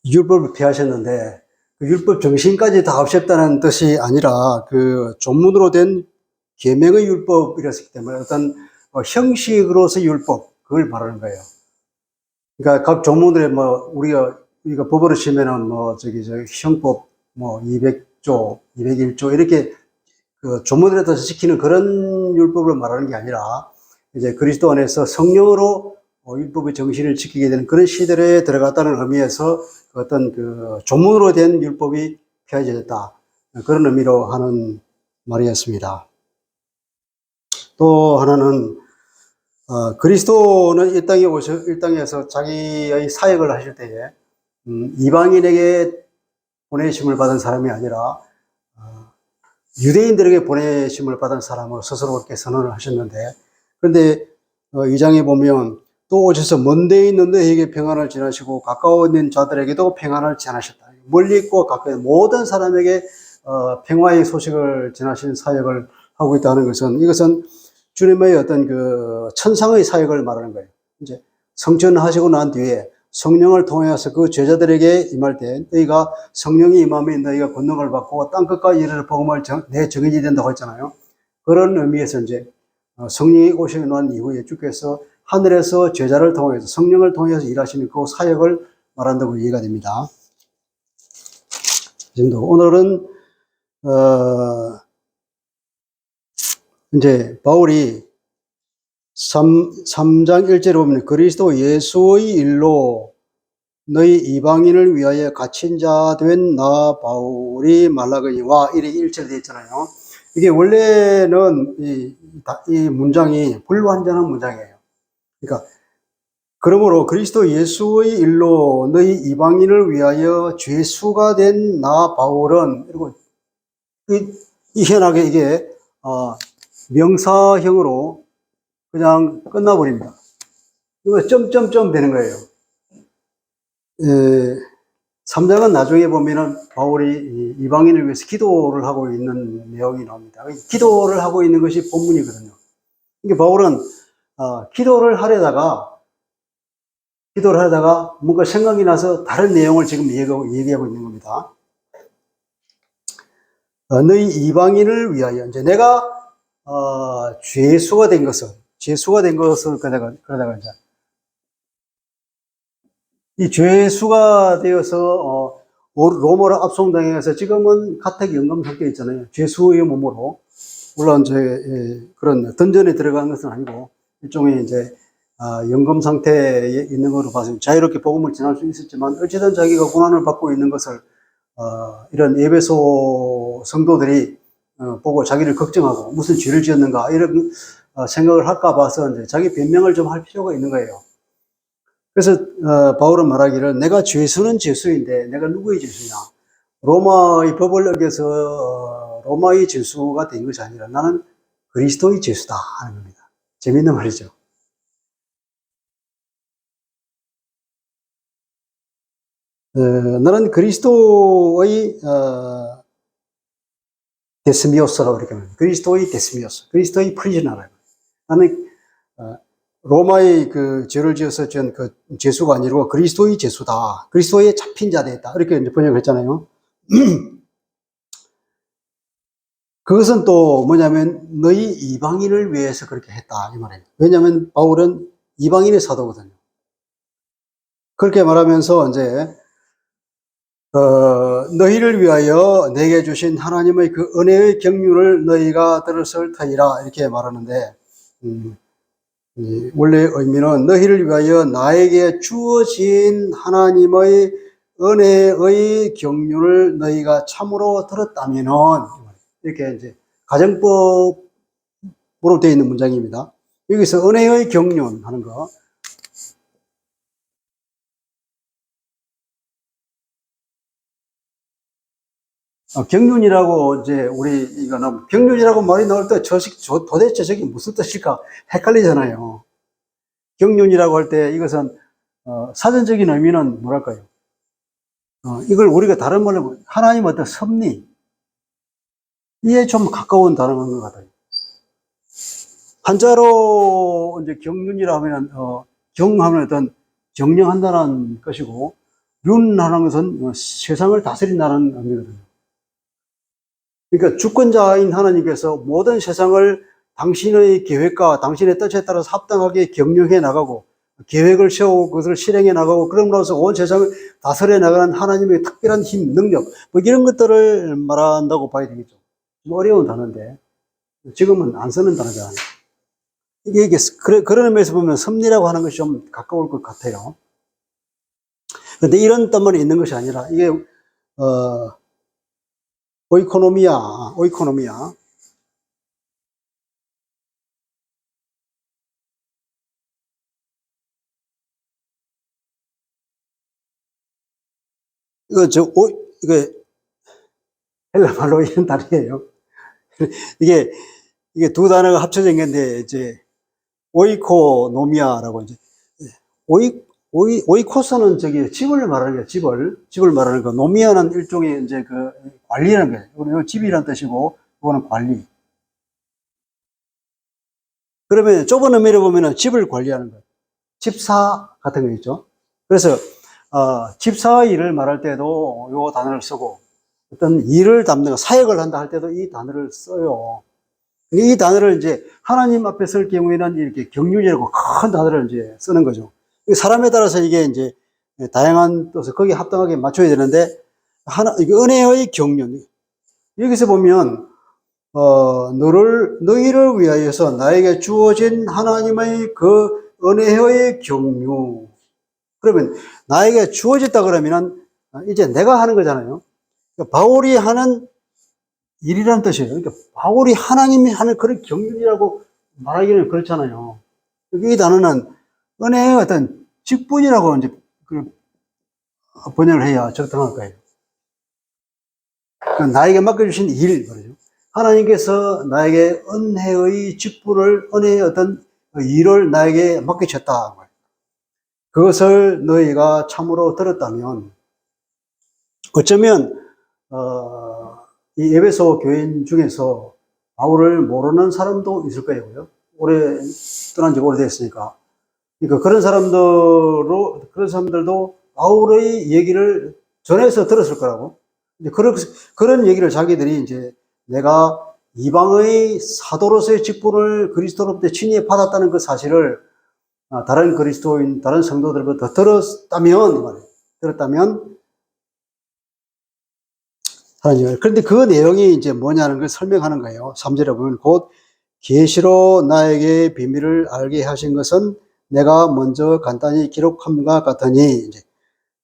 율법을 폐하셨는데 그 율법 정신까지 다 없앴다는 뜻이 아니라 그 조문으로 된 계명의 율법이었기 때문에 어떤 형식으로서 율법, 그걸 말하는 거예요. 그러니까 각 조문들에 뭐 우리가 법으로 치면은 뭐 저기 형법 뭐 200조, 201조 이렇게 그 조문들에 따라서 지키는 그런 율법을 말하는 게 아니라 이제 그리스도 안에서 성령으로 율법의 정신을 지키게 되는 그런 시대에 들어갔다는 의미에서 어떤 그 조문으로 된 율법이 폐해졌다, 그런 의미로 하는 말이었습니다. 또 하나는 그리스도는 이 땅에서 자기의 사역을 하실 때에 이방인에게 보내심을 받은 사람이 아니라 유대인들에게 보내심을 받은 사람으로 스스로 그렇게 선언을 하셨는데, 그런데 이 장에 보면 또 오셔서 먼데 있는 너희에게 평안을 전하시고 가까워 있는 자들에게도 평안을 전하셨다. 멀리 있고 가까이 모든 사람에게 평화의 소식을 전하시는 사역을 하고 있다는 것은, 이것은 주님의 어떤 그 천상의 사역을 말하는 거예요. 이제 성천하시고 난 뒤에 성령을 통해서 그 제자들에게 임할 때 너희가 성령이 임하면 너희가 권능을 받고 땅끝까지 이르러 복음을 내 증인이 된다고 했잖아요. 그런 의미에서 이제 성령이 오시고 난 이후에 주께서 하늘에서 제자를 통해서 성령을 통해서 일하시는 그 사역을 말한다고 이해가 됩니다. 오늘은 이제 바울이 3장 1절에 보면 그리스도 예수의 일로 너희 이방인을 위하여 갇힌 자 된 나 바울이 말라거니와 이렇게 1절에 되어 있잖아요. 이게 원래는 이 문장이 불완전한 문장이에요. 그러니까 그러므로 그리스도 예수의 일로 너희 이방인을 위하여 죄수가 된 나 바울은, 그리고 희한하게 이게 명사형으로 그냥 끝나버립니다. 이거 점점점 되는 거예요. 3장은 나중에 보면은 바울이 이방인을 위해서 기도를 하고 있는 내용이 나옵니다. 기도를 하고 있는 것이 본문이거든요. 그러니까 바울은 기도를 하려다가 뭔가 생각이 나서 다른 내용을 지금 얘기하고 있는 겁니다. 너희 이방인을 위하여, 이제 내가 죄수가 된 것을 그러다가 이제 이 죄수가 되어서 로마로 압송당해서 지금은 가택 연금 상태에 있잖아요. 죄수의 몸으로. 물론 그런 던전에 들어간 것은 아니고 일종의 이제 연금 상태에 있는 것으로 봐서 자유롭게 복음을 전할 수 있었지만, 어쨌든 자기가 고난을 받고 있는 것을 이런 에베소 성도들이 보고 자기를 걱정하고 무슨 죄를 지었는가 이런 생각을 할까 봐서 이제 자기 변명을 좀 할 필요가 있는 거예요. 그래서 바울은 말하기를 내가 죄수는 죄수인데 내가 누구의 죄수냐? 로마의 법을 어겨서 로마의 죄수가 된 것이 아니라 나는 그리스도의 죄수다 하는 겁니다. 재밌는 말이죠. 나는 그리스도의 데스미오스라고 이렇게 합니다. 그리스도의 데스미오스, 그리스도의 프리즈너라고. 나는 로마의 그 죄를 지어서 전 그 죄수가 아니고 그리스도의 죄수다. 그리스도의 잡힌 자 되었다. 이렇게 이제 번역했잖아요. 그것은 또 뭐냐면 너희 이방인을 위해서 그렇게 했다 이 말이에요. 왜냐하면 바울은 이방인의 사도거든요. 그렇게 말하면서 이제 너희를 위하여 내게 주신 하나님의 그 은혜의 경륜을 너희가 들었을 터이라 이렇게 말하는데, 원래 의미는 너희를 위하여 나에게 주어진 하나님의 은혜의 경륜을 너희가 참으로 들었다면은, 이렇게 이제 가정법으로 되어 있는 문장입니다. 여기서 은혜의 경륜 하는 거. 경륜이라고 이제 이거는 경륜이라고 말이 나올 때 도대체 저게 무슨 뜻일까 헷갈리잖아요. 경륜이라고 할 때 이것은 사전적인 의미는 뭐랄까요? 이걸 우리가 다른 말로 하나님 어떤 섭리, 이에 좀 가까운 단어인 것 같아요. 한자로 이제 경륜이라 하면 경하면 어떤 정령한다는 것이고, 륜하는 것은 세상을 다스린다는 의미거든요. 그러니까 주권자인 하나님께서 모든 세상을 당신의 계획과 당신의 뜻에 따라서 합당하게 경영해 나가고 계획을 세우고 그것을 실행해 나가고 그러면서 온 세상을 다스려 나가는 하나님의 특별한 힘, 능력 뭐 이런 것들을 말한다고 봐야 되겠죠. 좀 어려운 단어인데 지금은 안 쓰는 단어잖아요. 이게 그런 의미에서 보면 섭리라고 하는 것이 좀 가까울 것 같아요. 그런데 이런 뜻만 있는 것이 아니라 이게 오이코노미아 이거 헬라 말로 이런 단어예요. 이게 두 단어가 합쳐진 건데 이제 오이코노미아라고 이제 오이코스는 저기 집을 말하는 거예요. 집을 말하는 거. 노미아는 일종의 이제 그 관리라는 거예요. 우리 집이란 뜻이고 그거는 관리. 그러면 좁은 의미로 보면은 집을 관리하는 거예요. 집사 같은 거 있죠. 그래서 집사의 일을 말할 때도 요 단어를 쓰고 어떤 일을 담는 거, 사역을 한다 할 때도 이 단어를 써요. 이 단어를 이제 하나님 앞에 쓸 경우에는 이렇게 경륜이라고 큰 단어를 이제 쓰는 거죠. 사람에 따라서 이게 이제 다양한 뜻을 거기에 합당하게 맞춰야 되는데 이게 은혜의 경륜. 여기서 보면 너희를 위하여서 나에게 주어진 하나님의 그 은혜의 경륜. 그러면 나에게 주어졌다 그러면은 이제 내가 하는 거잖아요. 그러니까 바울이 하는 일이라는 뜻이에요. 그러니까 바울이 하나님이 하는 그런 경륜이라고 말하기는 그렇잖아요. 이 단어는 은혜의 어떤 직분이라고 이제 번역을 해야 적당할 거예요. 그러니까 나에게 맡겨주신 일 말이죠. 하나님께서 나에게 은혜의 직분을, 은혜의 어떤 일을 나에게 맡기셨다. 그것을 너희가 참으로 들었다면, 어쩌면, 이 에베소 교인 중에서 바울을 모르는 사람도 있을 거예요. 떠난 지 오래됐으니까. 그러니까 그런 사람들도 바울의 얘기를 전해서 들었을 거라고. 이제 그런 얘기를 자기들이 이제 내가 이방의 사도로서의 직분을 그리스도로부터 친히 받았다는 그 사실을 다른 그리스도인, 다른 성도들부터 들었다면 하나님. 그런데 그 내용이 이제 뭐냐는 걸 설명하는 거예요. 3절에 보면 곧 계시로 나에게 비밀을 알게 하신 것은 내가 먼저 간단히 기록함과 같으니 이제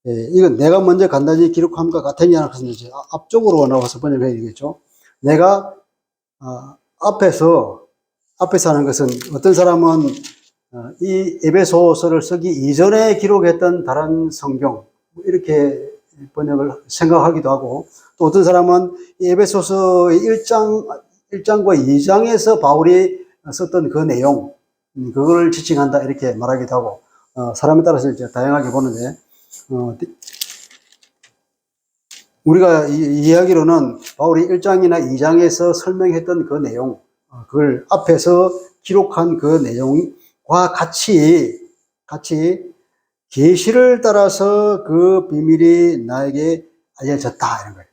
이건 내가 먼저 간단히 기록함과 같으니 하는 것은 이제 앞쪽으로 나와서 번역해야 되겠죠. 내가 앞에서 하는 것은 어떤 사람은 이 에베소서를 쓰기 이전에 기록했던 다른 성경 이렇게 번역을 생각하기도 하고 또 어떤 사람은 이 에베소서의 1장과 2장에서 바울이 썼던 그 내용 그걸 지칭한다 이렇게 말하기도 하고 사람에 따라서 이제 다양하게 보는데 우리가 이야기로는 바울이 1장이나 2장에서 설명했던 그 내용 그걸 앞에서 기록한 그 내용과 같이 계시를 따라서 그 비밀이 나에게 알려졌다 이런 거예요.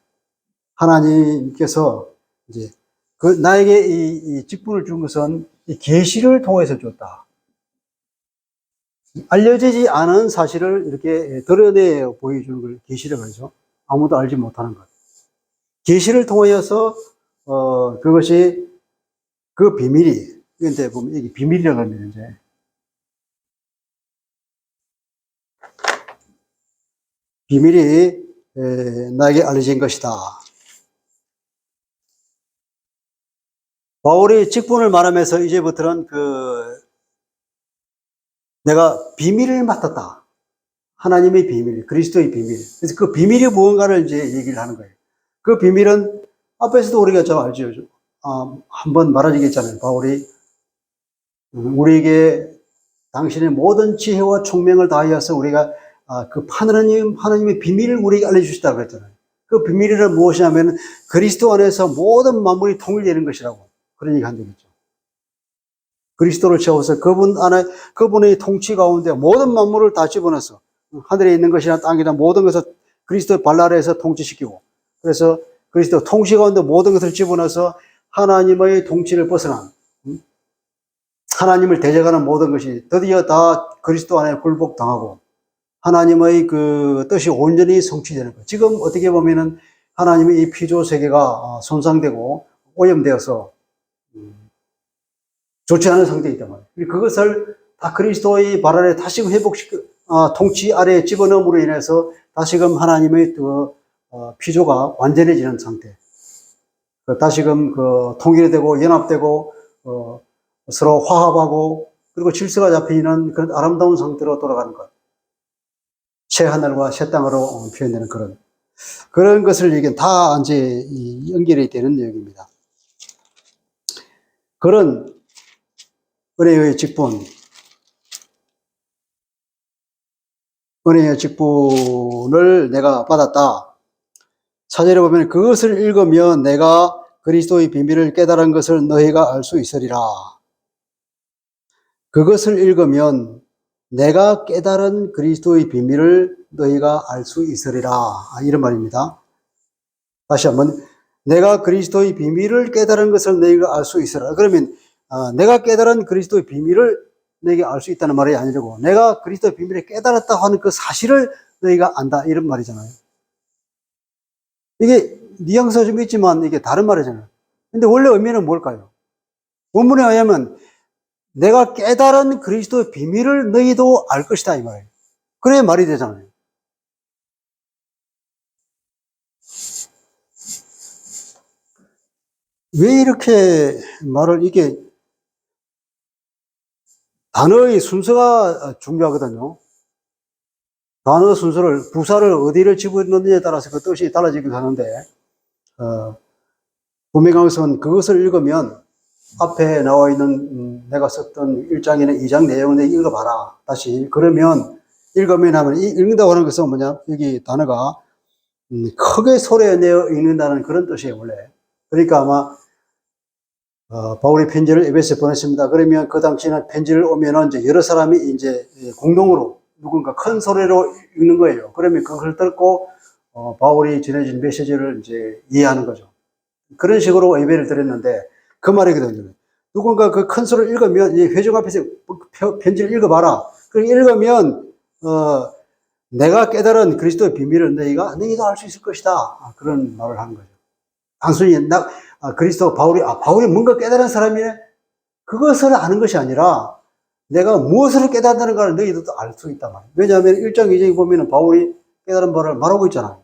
하나님께서 이제 나에게 이 직분을 준 것은 이 계시를 통해서 줬다. 알려지지 않은 사실을 이렇게 드러내 보여주는 걸 계시라고 하죠. 아무도 알지 못하는 것. 계시를 통하여서 그것이 그 비밀이 근데 보면 이게 비밀이라고 하면 이제 비밀이 나에게 알려진 것이다. 바울이 직분을 말하면서 이제부터는 내가 비밀을 맡았다. 하나님의 비밀, 그리스도의 비밀. 그래서 그 비밀이 무언가를 이제 얘기를 하는 거예요. 그 비밀은 앞에서도 우리가 좀 알죠. 한번 말하기했잖아요. 바울이 우리에게 당신의 모든 지혜와 총명을 다하여서 우리가 그 하나님의 비밀을 우리에게 알려주시다고 그랬잖아요. 그 비밀은 무엇이냐면 그리스도 안에서 모든 만물이 통일되는 것이라고 그런 얘기 한 적이 있죠. 그리스도를 채워서 그분의 통치 가운데 모든 만물을 다 집어넣어서 하늘에 있는 것이나 땅이나 모든 것을 그리스도의 발 아래에서 통치시키고, 그래서 그리스도 통치 가운데 모든 것을 집어넣어서 하나님의 통치를 벗어난, 하나님을 대적하는 모든 것이 드디어 다 그리스도 안에 굴복당하고 하나님의 그 뜻이 온전히 성취되는 것. 지금 어떻게 보면은 하나님의 이 피조 세계가 손상되고 오염되어서 좋지 않은 상태에 있단 말이에요. 그것을 다 그리스도의 발 아래 다시금 통치 아래에 집어넣음으로 인해서 다시금 하나님의 그 피조가 완전해지는 상태. 다시금 그 통일되고 연합되고 서로 화합하고 그리고 질서가 잡히는 그런 아름다운 상태로 돌아가는 것. 새 하늘과 새 땅으로 표현되는 그런 것을 얘기한 다 이제 연결이 되는 내용입니다. 그런 은혜의 직분, 은혜의 직분을 내가 받았다. 4절에 보면 그것을 읽으면 내가 그리스도의 비밀을 깨달은 것을 너희가 알 수 있으리라. 그것을 읽으면 내가 깨달은 그리스도의 비밀을 너희가 알 수 있으리라. 이런 말입니다. 다시 한번 내가 그리스도의 비밀을 깨달은 것을 너희가 알 수 있으리라. 그러면 내가 깨달은 그리스도의 비밀을 너희가 알 수 있다는 말이 아니고 내가 그리스도의 비밀을 깨달았다고 하는 그 사실을 너희가 안다 이런 말이잖아요. 이게 뉘앙스가 좀 있지만 이게 다른 말이잖아요. 근데 원래 의미는 뭘까요? 본문에 의하면 내가 깨달은 그리스도의 비밀을 너희도 알 것이다 이 말이에요. 그래야 말이 되잖아요. 왜 이렇게 말을 이게 단어의 순서가 중요하거든요. 단어 순서를 부사를 어디를 집어넣느냐에 따라서 그 뜻이 달라지기도 하는데 분명하선 그것을 읽으면 앞에 나와 있는 내가 썼던 1장이나 2장 내용을 읽어봐라. 다시 그러면 읽으면 하면 이 읽는다고 하는 것은 뭐냐 여기 단어가 크게 소리내어 읽는다는 그런 뜻이에요 원래. 그러니까 아마 바울이 편지를 에베소에 보냈습니다. 그러면 그 당시에는 편지를 오면은 이제 여러 사람이 이제 공동으로 누군가 큰 소리로 읽는 거예요. 그러면 그걸 듣고 바울이 전해진 메시지를 이제 이해하는 거죠. 그런 식으로 예배를 드렸는데 그 말이거든요. 누군가 그 큰 소리를 읽으면 이 회중 앞에서 편지를 읽어봐라. 그렇게 읽으면 내가 깨달은 그리스도의 비밀을 너희도 알 수 있을 것이다. 그런 말을 하는 거죠. 단순히 그리스도 바울이 뭔가 깨달은 사람이네. 그것을 아는 것이 아니라 내가 무엇을 깨달았는가를 너희도 알 수 있단 말이에요. 왜냐하면 1장, 2장에 보면 바울이 깨달은 바를 말하고 있잖아요.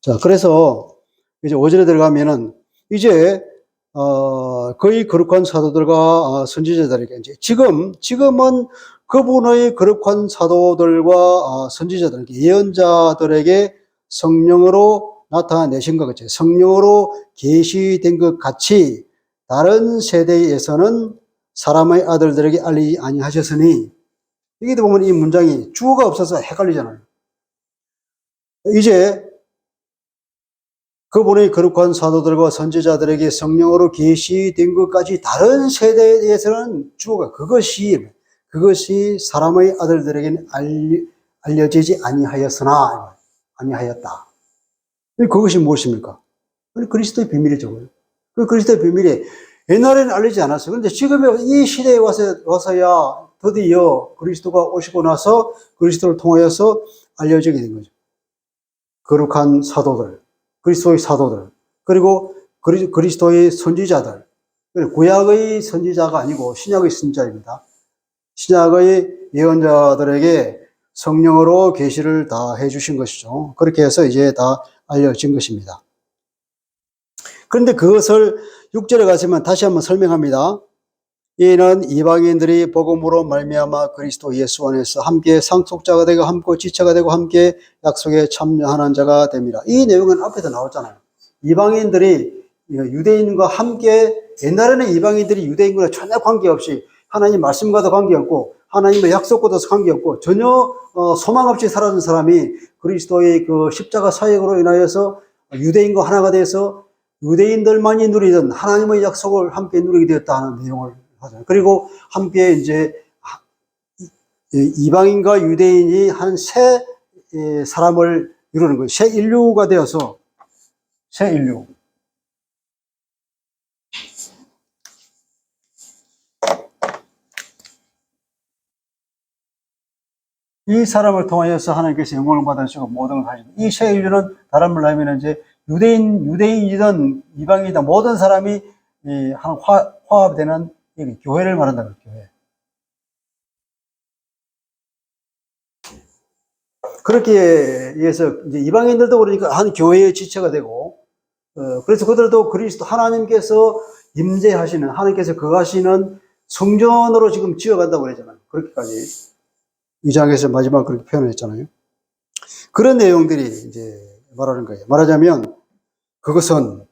자, 그래서 이제 5절에 들어가면은 이제 거의 거룩한 사도들과 선지자들에게 이제 지금은 그분의 거룩한 사도들과 선지자들에게 예언자들에게 성령으로 나타내신 것 같이 성령으로 계시된 것 같이 다른 세대에서는 사람의 아들들에게 알리지 아니하셨으니 여기도 보면 이 문장이 주어가 없어서 헷갈리잖아요. 이제 그분의 거룩한 사도들과 선지자들에게 성령으로 계시된 것까지 다른 세대에서는 주어가 그것이 사람의 아들들에게는 알려지지 아니하였으나 아니하였다. 그것이 무엇입니까? 그리스도의 비밀이죠. 그 그리스도의 비밀이 옛날에는 알리지 않았어요. 그런데 지금 이 시대에 와서야 드디어 그리스도가 오시고 나서 그리스도를 통하여서 알려지게 된 거죠. 거룩한 사도들, 그리스도의 사도들, 그리고 그리스도의 선지자들. 구약의 선지자가 아니고 신약의 선지자입니다. 신약의 예언자들에게 성령으로 계시를 다 해주신 것이죠. 그렇게 해서 이제 다 알려진 것입니다. 그런데 그것을 6절에 가시면 다시 한번 설명합니다. 이는 이방인들이 복음으로 말미암아 그리스도 예수 안에서 함께 상속자가 되고 함께 지체가 되고 함께 약속에 참여하는 자가 됩니다. 이 내용은 앞에도 나왔잖아요. 이방인들이 유대인과 함께 옛날에는 이방인들이 유대인과 전혀 관계없이 하나님 말씀과도 관계없고 하나님의 약속과도 관계없고 전혀 소망 없이 살았던 사람이 그리스도의 그 십자가 사역으로 인하여서 유대인과 하나가 돼서 유대인들만이 누리던 하나님의 약속을 함께 누리게 되었다 하는 내용을 하잖아요. 그리고 함께 이제 이방인과 유대인이 한 새 사람을 이루는 거예요. 새 인류가 되어서 새 인류. 이 사람을 통하여서 하나님께서 영광을 받으시고 모든 걸 하시고, 이 새 인류는 다른 말로 하면 이제 유대인이든 이방인이든 모든 사람이 한 화합되는 교회를 말한다는 거예요. 교회. 그렇게 해서 이제 이방인들도 그러니까 한 교회의 지체가 되고, 그래서 그들도 그리스도 하나님께서 임재하시는, 하나님께서 거하시는 성전으로 지금 지어간다고 그러잖아요. 그렇게까지. 이 장에서 마지막 그렇게 표현했잖아요. 그런 내용들이 이제 말하는 거예요. 말하자면 그것은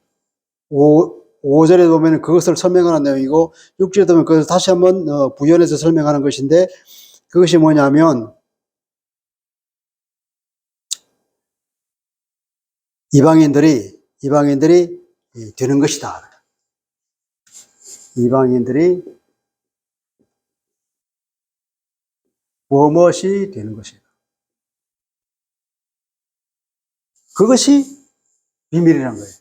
5절에 보면 그것을 설명하는 내용이고, 6절에 보면 그것을 다시 한번 부연해서 설명하는 것인데, 그것이 뭐냐면 이방인들이 되는 것이다. 이방인들이 무엇이 되는 것이다. 그것이 비밀이라는 거예요.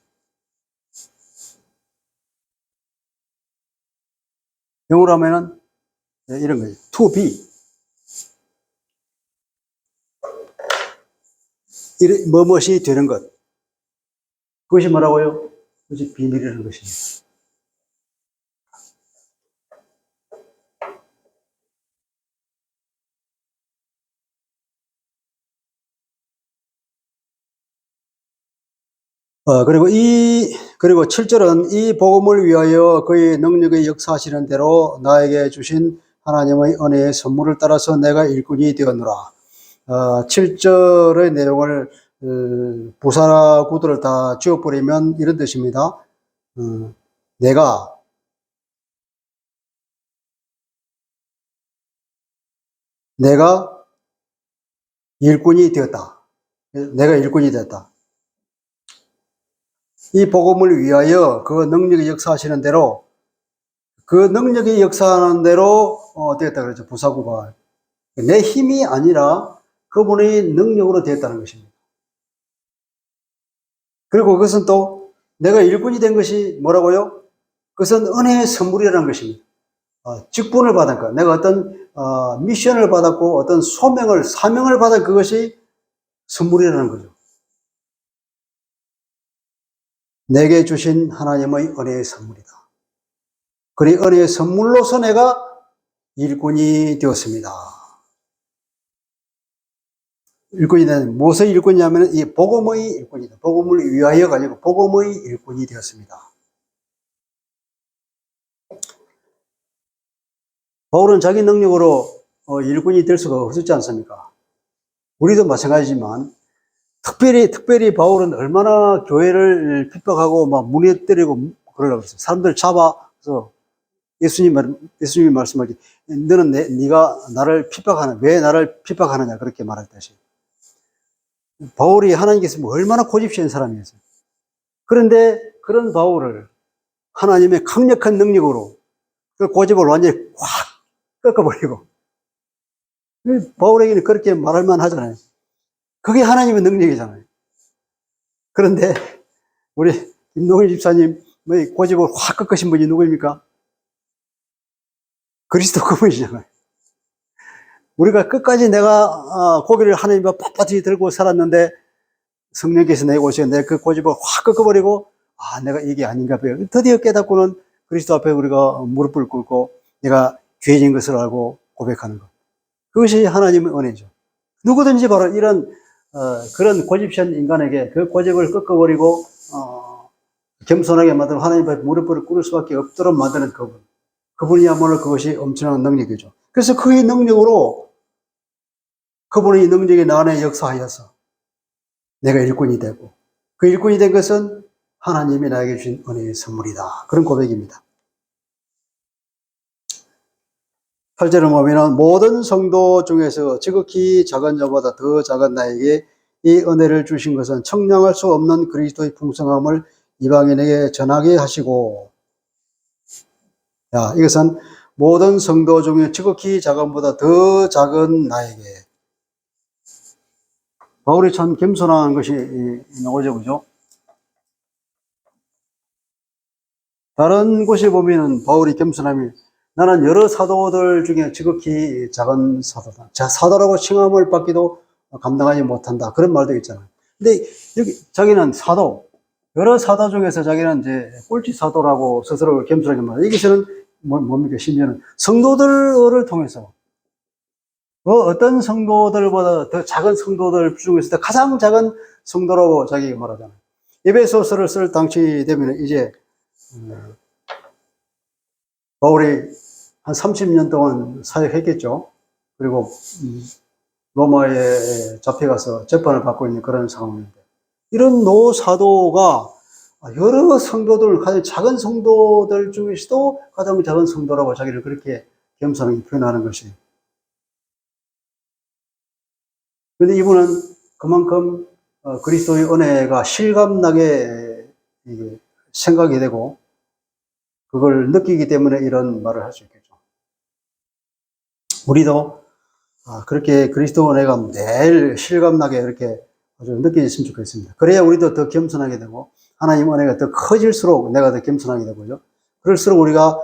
영어로 하면은 이런 거예요. To be. 무엇이 되는 것. 그것이 뭐라고요? 그것이 비밀이라는 것입니다. 그리고 7절은 이 복음을 위하여 그의 능력의 역사하시는 대로 나에게 주신 하나님의 은혜의 선물을 따라서 내가 일꾼이 되었노라. 7절의 내용을 부사 구도를 다 지워버리면 이런 뜻입니다. 내가 일꾼이 되었다. 내가 일꾼이 되었다. 이 복음을 위하여 그 능력이 역사하시는 대로, 그 능력이 역사하는 대로 되었다 그러죠. 부사구가. 내 힘이 아니라 그분의 능력으로 되었다는 것입니다. 그리고 그것은 또 내가 일꾼이 된 것이 뭐라고요? 그것은 은혜의 선물이라는 것입니다. 직분을 받았고, 내가 어떤 미션을 받았고 어떤 사명을 받은 그것이 선물이라는 거죠. 내게 주신 하나님의 은혜의 선물이다. 그리 은혜의 선물로서 내가 일꾼이 되었습니다. 일꾼이 된, 무엇의 일꾼이냐면 이 복음의 일꾼이다. 복음을 위하여가 아니고 복음의 일꾼이 되었습니다. 바울은 자기 능력으로 일꾼이 될 수가 없었지 않습니까? 우리도 마찬가지지만 특별히 바울은 얼마나 교회를 핍박하고 막 무너뜨리고 그러려고 했어요. 사람들 잡아서 예수님이 말씀하기, 너는 네가 나를 핍박하는, 왜 나를 핍박하느냐 그렇게 말했다시. 바울이 하나님께서 얼마나 고집센 사람이었어요. 그런데 그런 바울을 하나님의 강력한 능력으로 그 고집을 완전히 확 꺾어버리고, 바울에게는 그렇게 말할 만하잖아요. 그게 하나님의 능력이잖아요. 그런데 우리 김동일 집사님의 고집을 확 꺾으신 분이 누구입니까? 그리스도 그분이잖아요. 우리가 끝까지 내가 고개를 하나님 앞에 빳빳이 들고 살았는데 성령께서 내게 오셔서 내 그 고집을 확 꺾어버리고, 내가 이게 아닌가 봐요. 드디어 깨닫고는 그리스도 앞에 우리가 무릎을 꿇고 내가 죄인인 것을 알고 고백하는 것. 그것이 하나님의 은혜죠. 누구든지 바로 이런 그런 고집센 인간에게 그 고집을 꺾어버리고 겸손하게 만들고 하나님 앞에 무릎을 꿇을 수밖에 없도록 만드는 그분이야말로 그것이 엄청난 능력이죠. 그래서 그의 능력으로, 그분의 능력이 나 안에 역사하여서 내가 일꾼이 되고, 그 일꾼이 된 것은 하나님이 나에게 주신 은혜의 선물이다. 그런 고백입니다. 8절을 보면 모든 성도 중에서 지극히 작은 자보다 더 작은 나에게 이 은혜를 주신 것은 청량할 수 없는 그리스도의 풍성함을 이방인에게 전하게 하시고, 이것은 모든 성도 중에 지극히 작은보다 더 작은 나에게. 바울이 참 겸손한 것이 나오죠, 그죠? 다른 곳에 보면은 바울이 겸손함이 나는 여러 사도들 중에 지극히 작은 사도다. 사도라고 칭함을 받기도 감당하지 못한다. 그런 말도 있잖아요. 근데 여기 자기는 사도, 여러 사도 중에서 자기는 이제 꼴찌 사도라고 스스로 겸손하게 말해요. 여기서는 뭡니까? 심지어는 성도들을 통해서 어떤 성도들보다 더 작은 성도들 중에서도 가장 작은 성도라고 자기가 말하잖아요. 에베소서를 쓸 당시 되면 이제 바울이 한 30년 동안 사역했겠죠. 그리고 로마에 잡혀가서 재판을 받고 있는 그런 상황인데 이런 노사도가 여러 성도들, 가장 작은 성도들 중에서도 가장 작은 성도라고 자기를 그렇게 겸손하게 표현하는 것이. 그런데 이분은 그만큼 그리스도의 은혜가 실감나게 생각이 되고 그걸 느끼기 때문에 이런 말을 할 수 있겠죠. 우리도 그렇게 그리스도 은혜가 매일 실감나게 이렇게 아주 느껴졌으면 좋겠습니다. 그래야 우리도 더 겸손하게 되고 하나님 은혜가 더 커질수록 내가 더 겸손하게 되고요. 그럴수록 우리가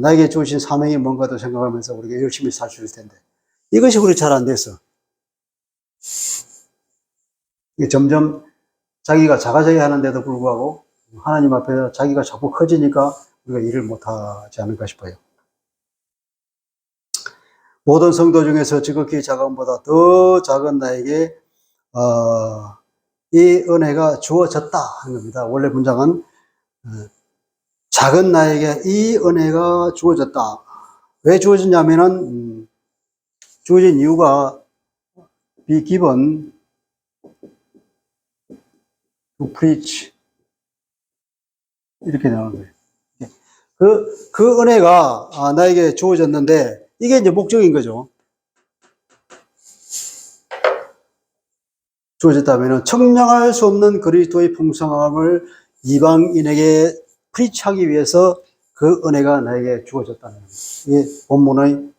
나에게 주신 사명이 뭔가도 생각하면서 우리가 열심히 살 수 있을 텐데 이것이 우리 잘 안 돼서 점점 자기가 자가자기 하는데도 불구하고 하나님 앞에서 자기가 자꾸 커지니까 우리가 일을 못하지 않을까 싶어요. 모든 성도 중에서 지극히 작은보다 더 작은 나에게 이 은혜가 주어졌다 하는 겁니다. 원래 문장은 작은 나에게 이 은혜가 주어졌다. 왜 주어졌냐면은 주어진 이유가 be given to preach 이렇게 나오는 거예요. 그 은혜가 나에게 주어졌는데 이게 이제 목적인 거죠. 주어졌다면 청량할 수 없는 그리스도의 풍성함을 이방인에게 프리치하기 위해서 그 은혜가 나에게 주어졌다는 겁니다. 이게 본문의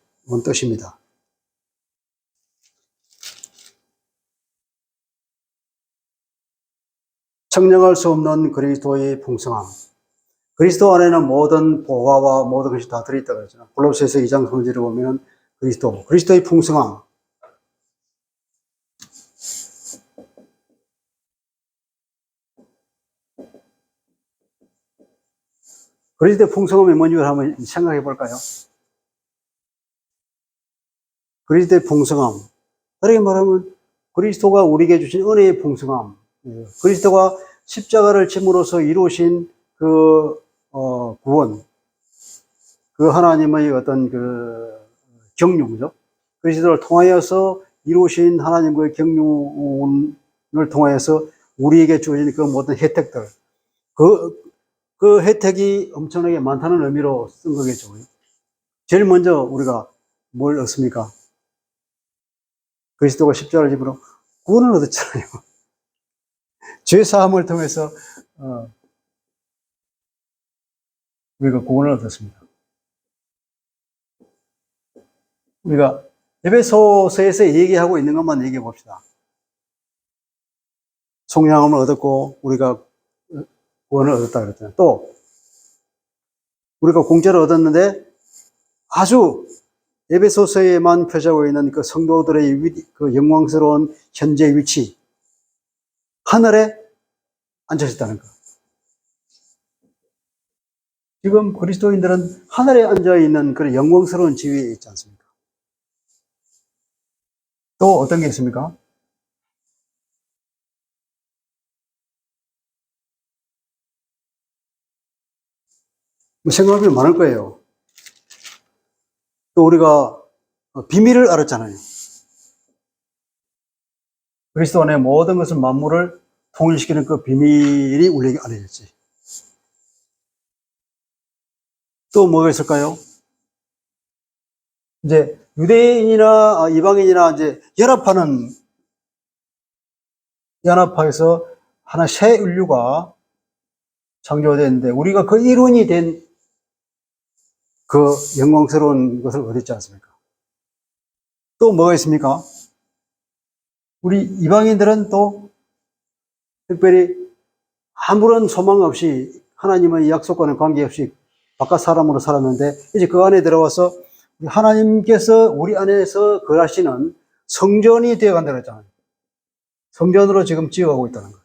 뜻입니다. 청량할 수 없는 그리스도의 풍성함. 그리스도 안에는 모든 보화와 모든 것이 다 들어있다고 그러잖아요. 골로새서 2장 성질을 보면 그리스도의 풍성함. 그리스도의 풍성함이 뭔지 한번 생각해 볼까요? 그리스도의 풍성함. 다르게 말하면 그리스도가 우리에게 주신 은혜의 풍성함. 그리스도가 십자가를 짐으로써 이루신 그 구원. 그 하나님의 어떤 그 경륜이죠. 그리스도를 통하여서 이루신 하나님과의 경륜을 통하여서 우리에게 주어진 그 모든 혜택들. 그 혜택이 엄청나게 많다는 의미로 쓴 거겠죠. 제일 먼저 우리가 뭘 얻습니까? 그리스도가 십자가를 집으로 구원을 얻었잖아요. 죄 사함을 통해서 우리가 구원을 얻었습니다. 우리가 에베소서에서 얘기하고 있는 것만 얘기해 봅시다. 속량함을 얻었고 우리가 구원을 얻었다 그랬잖아요. 또 우리가 공짜로 얻었는데 아주 에베소서에만 펴지고 있는 그 성도들의 그 영광스러운 현재 위치, 하늘에 앉으셨다는 것. 지금 그리스도인들은 하늘에 앉아있는 그런 영광스러운 지위에 있지 않습니까? 또 어떤 게 있습니까? 생각하면 많을 거예요. 또 우리가 비밀을 알았잖아요. 그리스도 안에 모든 것을 만물을 통일시키는 그 비밀이 우리에게 알려졌지. 또 뭐가 있을까요? 이제 유대인이나 이방인이나 이제 연합해서 하나 새 인류가 창조되는데 우리가 그 일원이 된 그 영광스러운 것을 얻었지 않습니까? 또 뭐가 있습니까? 우리 이방인들은 또 특별히 아무런 소망 없이 하나님의 약속과는 관계없이 바깥 사람으로 살았는데 이제 그 안에 들어와서 하나님께서 우리 안에서 거하시는 성전이 되어 간다고 했잖아요. 성전으로 지금 지어가고 있다는 거예요.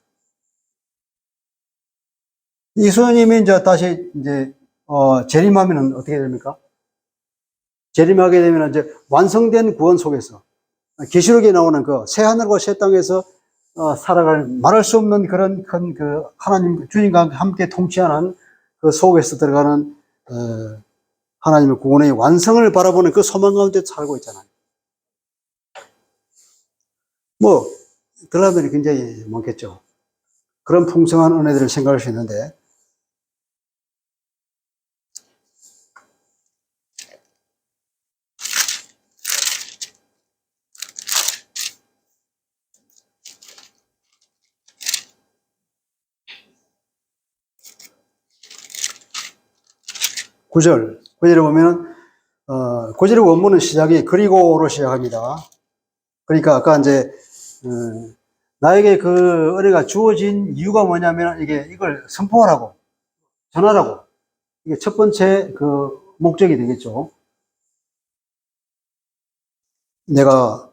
예수님이 이제 다시 이제 재림하면은 어떻게 됩니까? 재림하게 되면 이제 완성된 구원 속에서 계시록에 나오는 그 새 하늘과 새 땅에서 살아갈 말할 수 없는 그런 큰 그 하나님 주님과 함께 통치하는 그 속에서 들어가는 하나님의 구원의 완성을 바라보는 그 소망 가운데 살고 있잖아요. 뭐 들라면 굉장히 많겠죠. 그런 풍성한 은혜들을 생각할 수 있는데 9절에 보면, 9절의 원문은 시작이 그리고로 시작합니다. 그러니까 아까 이제, 나에게 그 은혜가 주어진 이유가 뭐냐면 이걸 선포하라고, 전하라고. 이게 첫 번째 그 목적이 되겠죠. 내가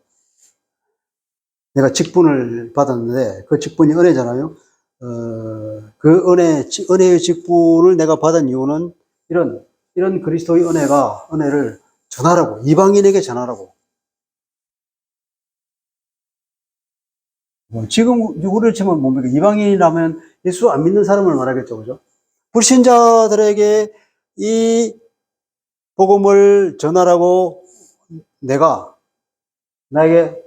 직분을 받았는데 그 직분이 은혜잖아요. 그 은혜의 직분을 내가 받은 이유는 이런 그리스도의 은혜를 전하라고, 이방인에게 전하라고. 지금 우리를 치면 뭡니까? 이방인이라면 예수 안 믿는 사람을 말하겠죠, 그죠? 불신자들에게 이 복음을 전하라고 나에게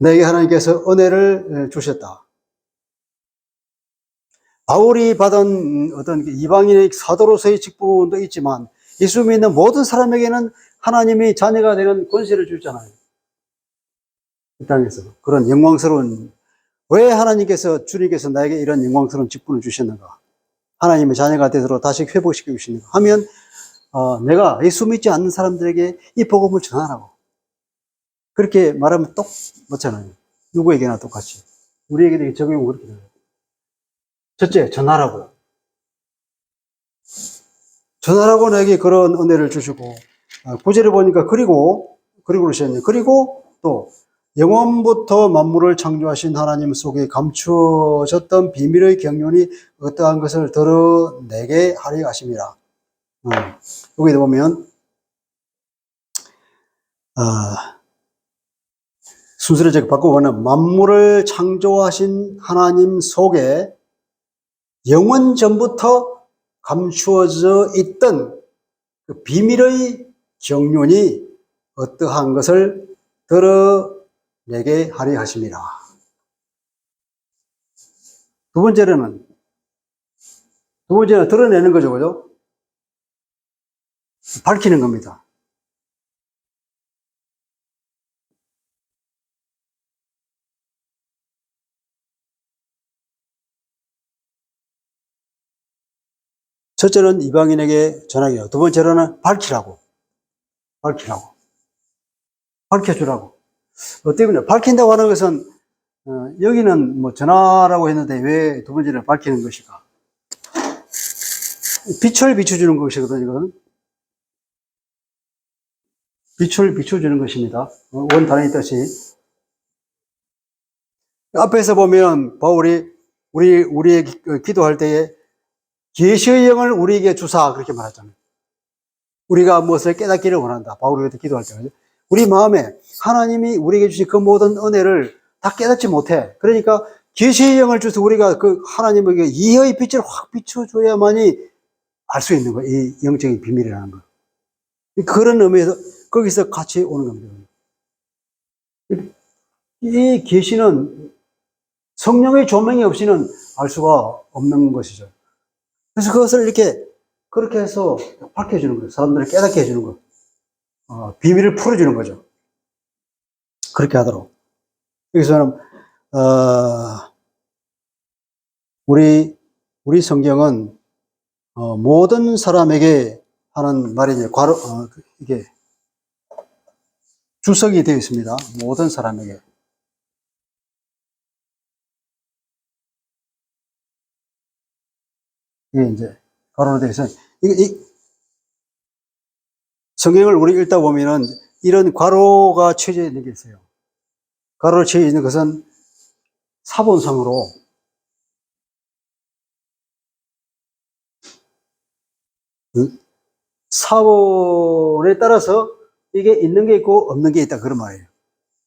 하나님께서 은혜를 주셨다. 바울이 받은 어떤 이방인의 사도로서의 직분도 있지만 예수 믿는 모든 사람에게는 하나님의 자녀가 되는 권세를 주잖아요. 이 땅에서. 그런 영광스러운, 왜 주님께서 나에게 이런 영광스러운 직분을 주셨는가? 하나님의 자녀가 되도록 다시 회복시키고 계시는가? 하면, 내가 예수 믿지 않는 사람들에게 이 복음을 전하라고. 그렇게 말하면 똑 맞잖아요. 누구에게나 똑같이. 우리에게도 적용이 그렇게 돼요. 첫째, 전하라고 나에게 그런 은혜를 주시고, 9절에 보니까 그리고를 쓰였네요. 그리고 또 영원부터 만물을 창조하신 하나님 속에 감추어졌던 비밀의 경륜이 어떠한 것을 드러내게 하려 하심이라. 여기도 보면 순서를 제가 바꿔보면 만물을 창조하신 하나님 속에 영원 전부터 감추어져 있던 그 비밀의 경륜이 어떠한 것을 드러내게 하려 하심이라. 두 번째는 드러내는 거죠, 그죠? 밝히는 겁니다. 첫째는 이방인에게 전하기요. 두 번째로는 밝히라고. 밝혀주라고. 어떻게 보면 밝힌다고 하는 것은 여기는 뭐 전하라고 했는데 왜 두 번째는 밝히는 것일까? 빛을 비춰주는 것이거든요, 이거는. 빛을 비춰주는 것입니다. 원 단어의 뜻이. 앞에서 보면 바울이 우리의 기도할 때에 계시의 영을 우리에게 주사 그렇게 말하잖아요. 우리가 무엇을 깨닫기를 원한다. 바울이 그때 기도할 때. 우리 마음에 하나님이 우리에게 주신 그 모든 은혜를 다 깨닫지 못해. 그러니까 계시의 영을 주서 우리가 그 하나님에게 이해의 빛을 확 비춰줘야만이 알 수 있는 거예요. 이 영적인 비밀이라는 거. 그런 의미에서 거기서 같이 오는 겁니다. 이 계시는 성령의 조명이 없이는 알 수가 없는 것이죠. 그래서 그것을 그렇게 해서 밝혀주는 거예요. 사람들을 깨닫게 해주는 거. 비밀을 풀어주는 거죠. 그렇게 하도록. 여기서는, 우리 성경은 모든 사람에게 하는 말이 이제 이게 주석이 되어 있습니다. 모든 사람에게. 이게 이제 괄호로 되어 있어요. 성경을 우리 읽다 보면은 이런 괄호가 쳐져 있는 게 있어요. 괄호로 쳐져 있는 것은 사본상으로 사본에 따라서 이게 있는 게 있고 없는 게 있다 그런 말이에요.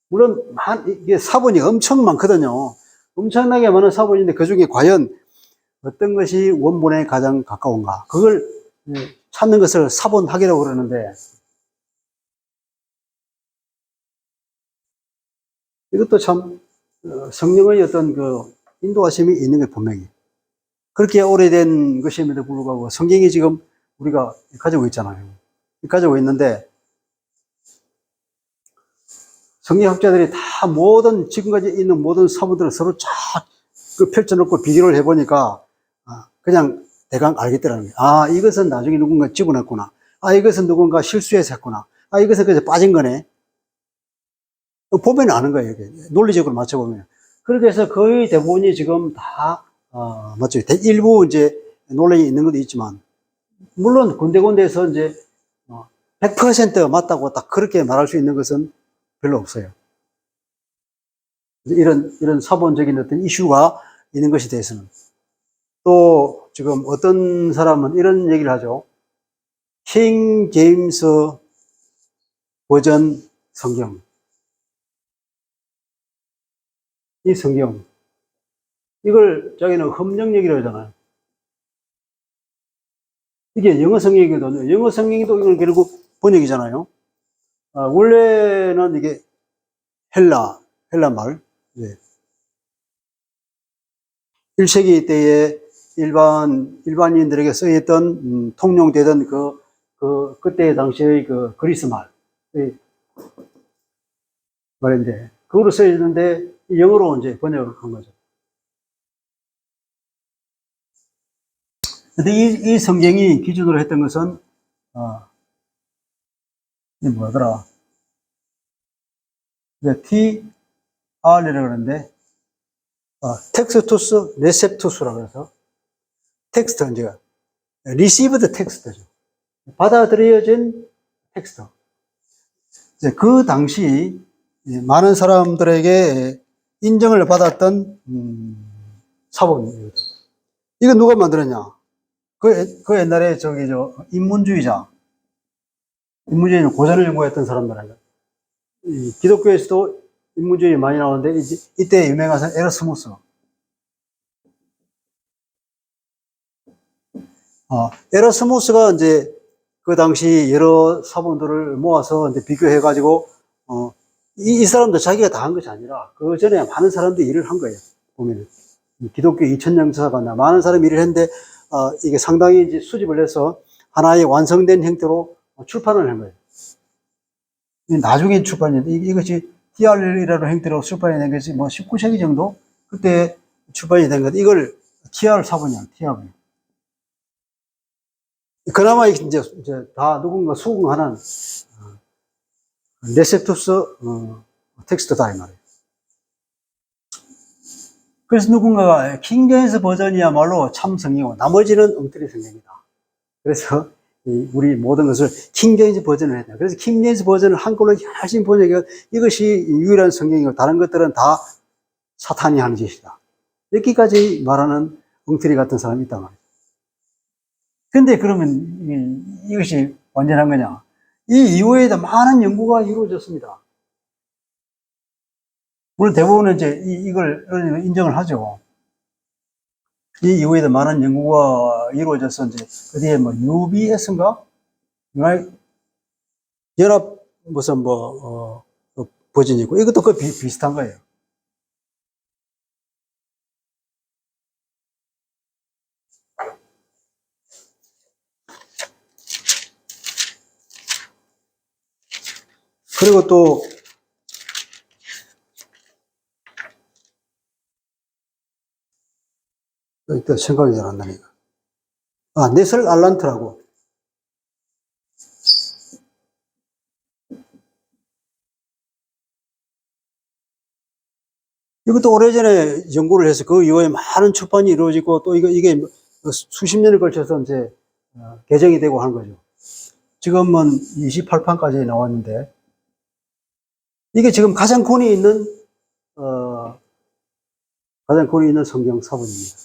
물론 이게 사본이 엄청 많거든요. 엄청나게 많은 사본인데 그 중에 과연 어떤 것이 원본에 가장 가까운가 그걸 찾는 것을 사본학이라고 그러는데 이것도 참 성령의 어떤 그 인도하심이 있는 게 분명히 그렇게 오래된 것임에도 불구하고 성경이 지금 우리가 가지고 있잖아요. 가지고 있는데 성경학자들이 다 지금까지 있는 모든 사본들을 서로 쫙 펼쳐놓고 비교를 해보니까 그냥 대강 알겠더라는 거예요. 아, 이것은 나중에 누군가 집어넣었구나. 아, 이것은 누군가 실수해서 했구나. 아, 이것은 그래서 빠진 거네. 보면 아는 거예요. 이게. 논리적으로 맞춰보면. 그렇게 해서 거의 대부분이 지금 다, 맞죠. 일부 이제 논란이 있는 것도 있지만, 물론 군데군데에서 이제 100% 맞다고 딱 그렇게 말할 수 있는 것은 별로 없어요. 이런 사본적인 어떤 이슈가 있는 것에 대해서는. 또 지금 어떤 사람은 이런 얘기를 하죠. 킹 제임스 버전 성경. 이 성경. 이걸 자기는 험령역이라고 하잖아요. 이게 영어 성경이거든요. 영어 성경도 이건 결국 번역이잖아요. 원래는 이게 헬라 말. 네. 1세기 때에 일반인들에게 쓰였던, 통용되던 그때 당시의 그 그리스 말인데, 그거로 쓰여있는데, 영어로 이제 번역을 한 거죠. 근데 이 성경이 기준으로 했던 것은, 이 뭐더라. TR이라고 그러는데, 텍스투스 레셉투스라고 해서, 텍스트, 이제, received 텍스트죠. 받아들여진 텍스트. 이제 그 당시 많은 사람들에게 인정을 받았던 사본입니다. 이거 누가 만들었냐? 그 옛날에 인문주의는 고전을 연구했던 사람들 아니야. 기독교에서도 인문주의 많이 나오는데 이때 유명한 사람 에라스무스. 에라스무스가 이제 그 당시 여러 사본들을 모아서 이제 비교해가지고 이 사람도 자기가 다 한 것이 아니라 그 전에 많은 사람들이 일을 한 거예요. 보면은 기독교 2000년 역사가 많은 사람이 일을 했는데 이게 상당히 이제 수집을 해서 하나의 완성된 형태로 출판을 한 거예요. 나중에 출판했는데 이것이 TR이라는 형태로 출판이 된 것이 뭐 19세기 정도 그때 출판이 된 건데 이걸 TR 사본이야, TR. 그나마 이제 다 누군가 수긍하는 레셉투스 텍스트다 이 말이에요. 그래서 누군가가 킹제임스 버전이야말로 참 성경이고 나머지는 엉터리 성경이다. 그래서 우리 모든 것을 킹제임스 버전을 했다. 그래서 킹제임스 버전을 한글로 열심히 번역해 이것이 유일한 성경이고 다른 것들은 다 사탄이 하는 짓이다. 이렇게까지 말하는 엉터리 같은 사람이 있단 말이에요. 근데 그러면 이것이 완전한 거냐? 이 이후에도 많은 연구가 이루어졌습니다. 물론 대부분은 이제 이걸 인정을 하죠. 이 이후에도 많은 연구가 이루어져서 이제 어디에 뭐 UBS인가? 연합 무슨 버전이 있고 이것도 그 비슷한 거예요. 그리고 또 생각이 잘 안 나니까. 네슬 알란트라고. 이것도 오래전에 연구를 해서 그 이후에 많은 출판이 이루어지고 또 이게 수십 년에 걸쳐서 이제 개정이 되고 하는 거죠. 지금은 28판까지 나왔는데 이게 지금 가장 권위 있는 성경 사본입니다.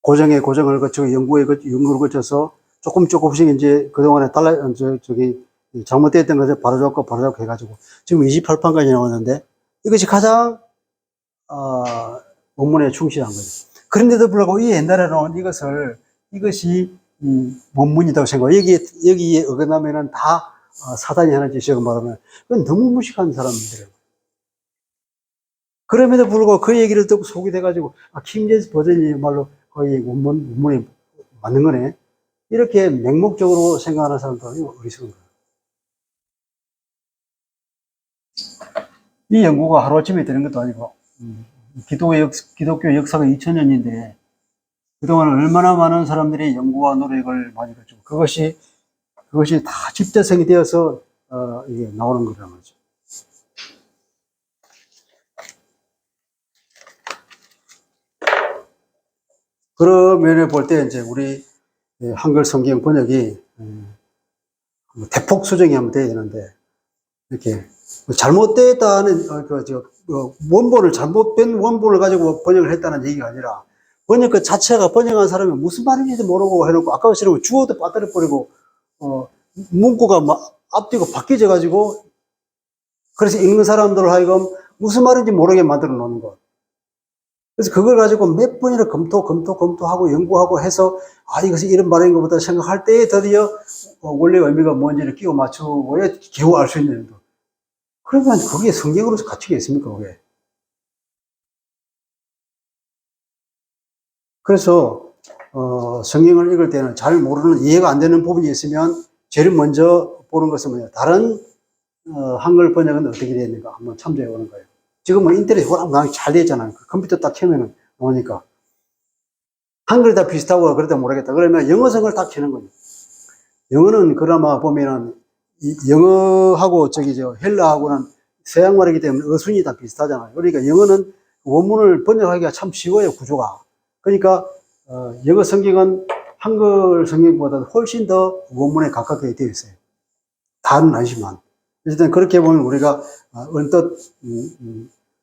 고정에 고정을 거치고 연구를 거쳐서 조금씩 이제 그동안에 잘못됐던 것을 바로잡고 해가지고 지금 28판까지 나왔는데 이것이 가장 원문에 충실한 거죠. 그런데도 불구하고 이 옛날에 나온 이것이 원문이라고 생각하고 여기에 어긋나면은 다 사단이 하는 짓이라고 말하면 그건 너무 무식한 사람들이에요. 그럼에도 불구하고 그 얘기를 듣고 속이 돼가지고 킹제임스 버전이야말로 거의 원문이 맞는 거네. 이렇게 맹목적으로 생각하는 사람들은 어리석은 거예요. 이 연구가 하루아침에 되는 것도 아니고 기독교 역사가 2000년인데 그동안 얼마나 많은 사람들이 연구와 노력을 많이 거치고 그것이 다 집대성이 되어서 이게 나오는 거라는 거죠. 그런 면에 볼 때 이제 우리 한글 성경 번역이 대폭 수정이 한번 돼야 되는데 이렇게 잘못됐다는 원본을 잘못된 원본을 가지고 번역을 했다는 얘기가 아니라 번역 그 자체가 번역한 사람이 무슨 말인지도 모르고 해놓고 아까처럼 주어도 빠뜨려 버리고 문구가 막 앞뒤가 바뀌져 가지고 그래서 읽는 사람들 하여금 무슨 말인지 모르게 만들어 놓는 것. 그래서 그걸 가지고 몇 번이나 검토하고 연구하고 해서 이것이 이런 말인가 보다 생각할 때에 드디어 원래 의미가 뭔지를 끼워 맞추고야 겨우 알 수 있는 것. 그러면 그게 성경으로서 갖추겠습니까, 그게? 그래서, 성경을 읽을 때는 잘 모르는, 이해가 안 되는 부분이 있으면 제일 먼저 보는 것은 뭐냐. 다른, 한글 번역은 어떻게 되어 있는가 한번 참조해 보는 거예요. 지금은 인터넷이 워낙 잘 되어 있잖아요. 컴퓨터 딱 켜면은 나오니까. 한글이 다 비슷하고 그러다 모르겠다. 그러면 영어성을 딱 켜는 거예요. 영어는 그나마 보면은, 영어하고 헬라하고는 서양말이기 때문에 어순이 다 비슷하잖아요. 그러니까 영어는 원문을 번역하기가 참 쉬워요, 구조가. 그러니까 영어 성경은 한글 성경보다 훨씬 더 원문에 가깝게 되어 있어요. 다는 아니지만. 어쨌든 그렇게 보면 우리가 언뜻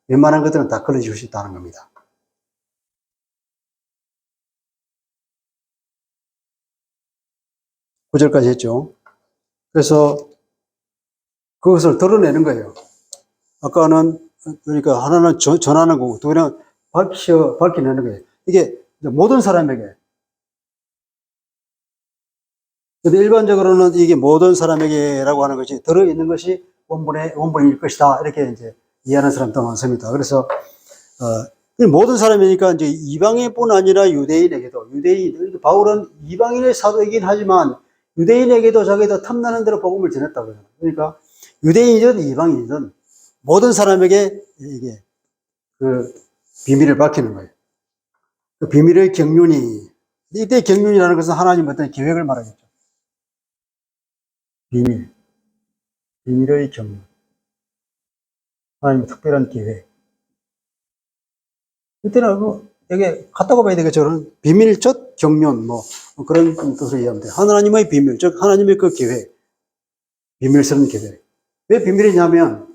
웬만한 것들은 다 걸러줄 수 있다는 겁니다. 구절까지 했죠. 그래서 그것을 드러내는 거예요. 아까는 그러니까 하나는 전하는 거고 두 개는 밝혀내는 거예요. 이게 모든 사람에게. 근데 일반적으로는 이게 모든 사람에게라고 하는 것이 들어있는 것이 원본일 것이다. 이렇게 이제 이해하는 사람도 많습니다. 그래서 모든 사람이니까 이제 이방인뿐 아니라 유대인에게도 바울은 이방인의 사도이긴 하지만 유대인에게도 자기도 탐나는 대로 복음을 전했다고 해요. 그러니까 유대인이든 이방인이든 모든 사람에게 이게 그 비밀을 밝히는 거예요. 그 비밀의 경륜이 이때 경륜이라는 것은 하나님 어떤 계획을 말하겠죠. 비밀의 경륜. 하나님의 특별한 계획. 이때는 여기 갔다고 봐야 되겠죠. 저는 비밀적 경륜 그런 뜻을 이해하면 돼요. 하나님의 비밀, 즉 하나님의 그 계획, 비밀스러운 계획. 왜 비밀이냐면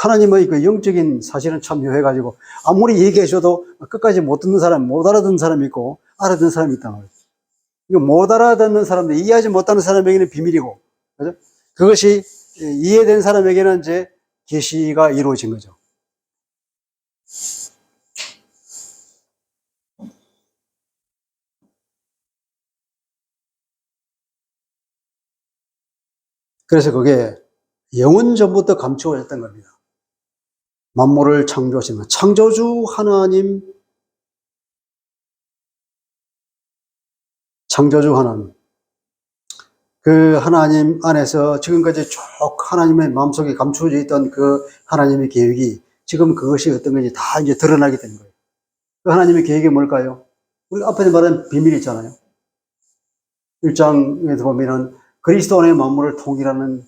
하나님의 그 영적인 사실은 참 묘해가지고 아무리 얘기해줘도 끝까지 못 알아듣는 사람이 있고 알아듣는 사람이 있단 말이에요. 이거 못 알아듣는 사람들, 이해하지 못하는 사람에게는 비밀이고, 그죠? 그것이 이해된 사람에게는 이제 계시가 이루어진 거죠. 그래서 그게 영원 전부터 감추어졌던 겁니다. 만물을 창조하시는 창조주 하나님, 그 하나님 안에서 지금까지 쭉 하나님의 마음속에 감추어져 있던 그 하나님의 계획이 지금 그것이 어떤 건지 다 이제 드러나게 되는 거예요. 그 하나님의 계획이 뭘까요? 우리 앞에 말한 비밀이 있잖아요. 1장에서 보면은 그리스도 안에 만물을 통일하는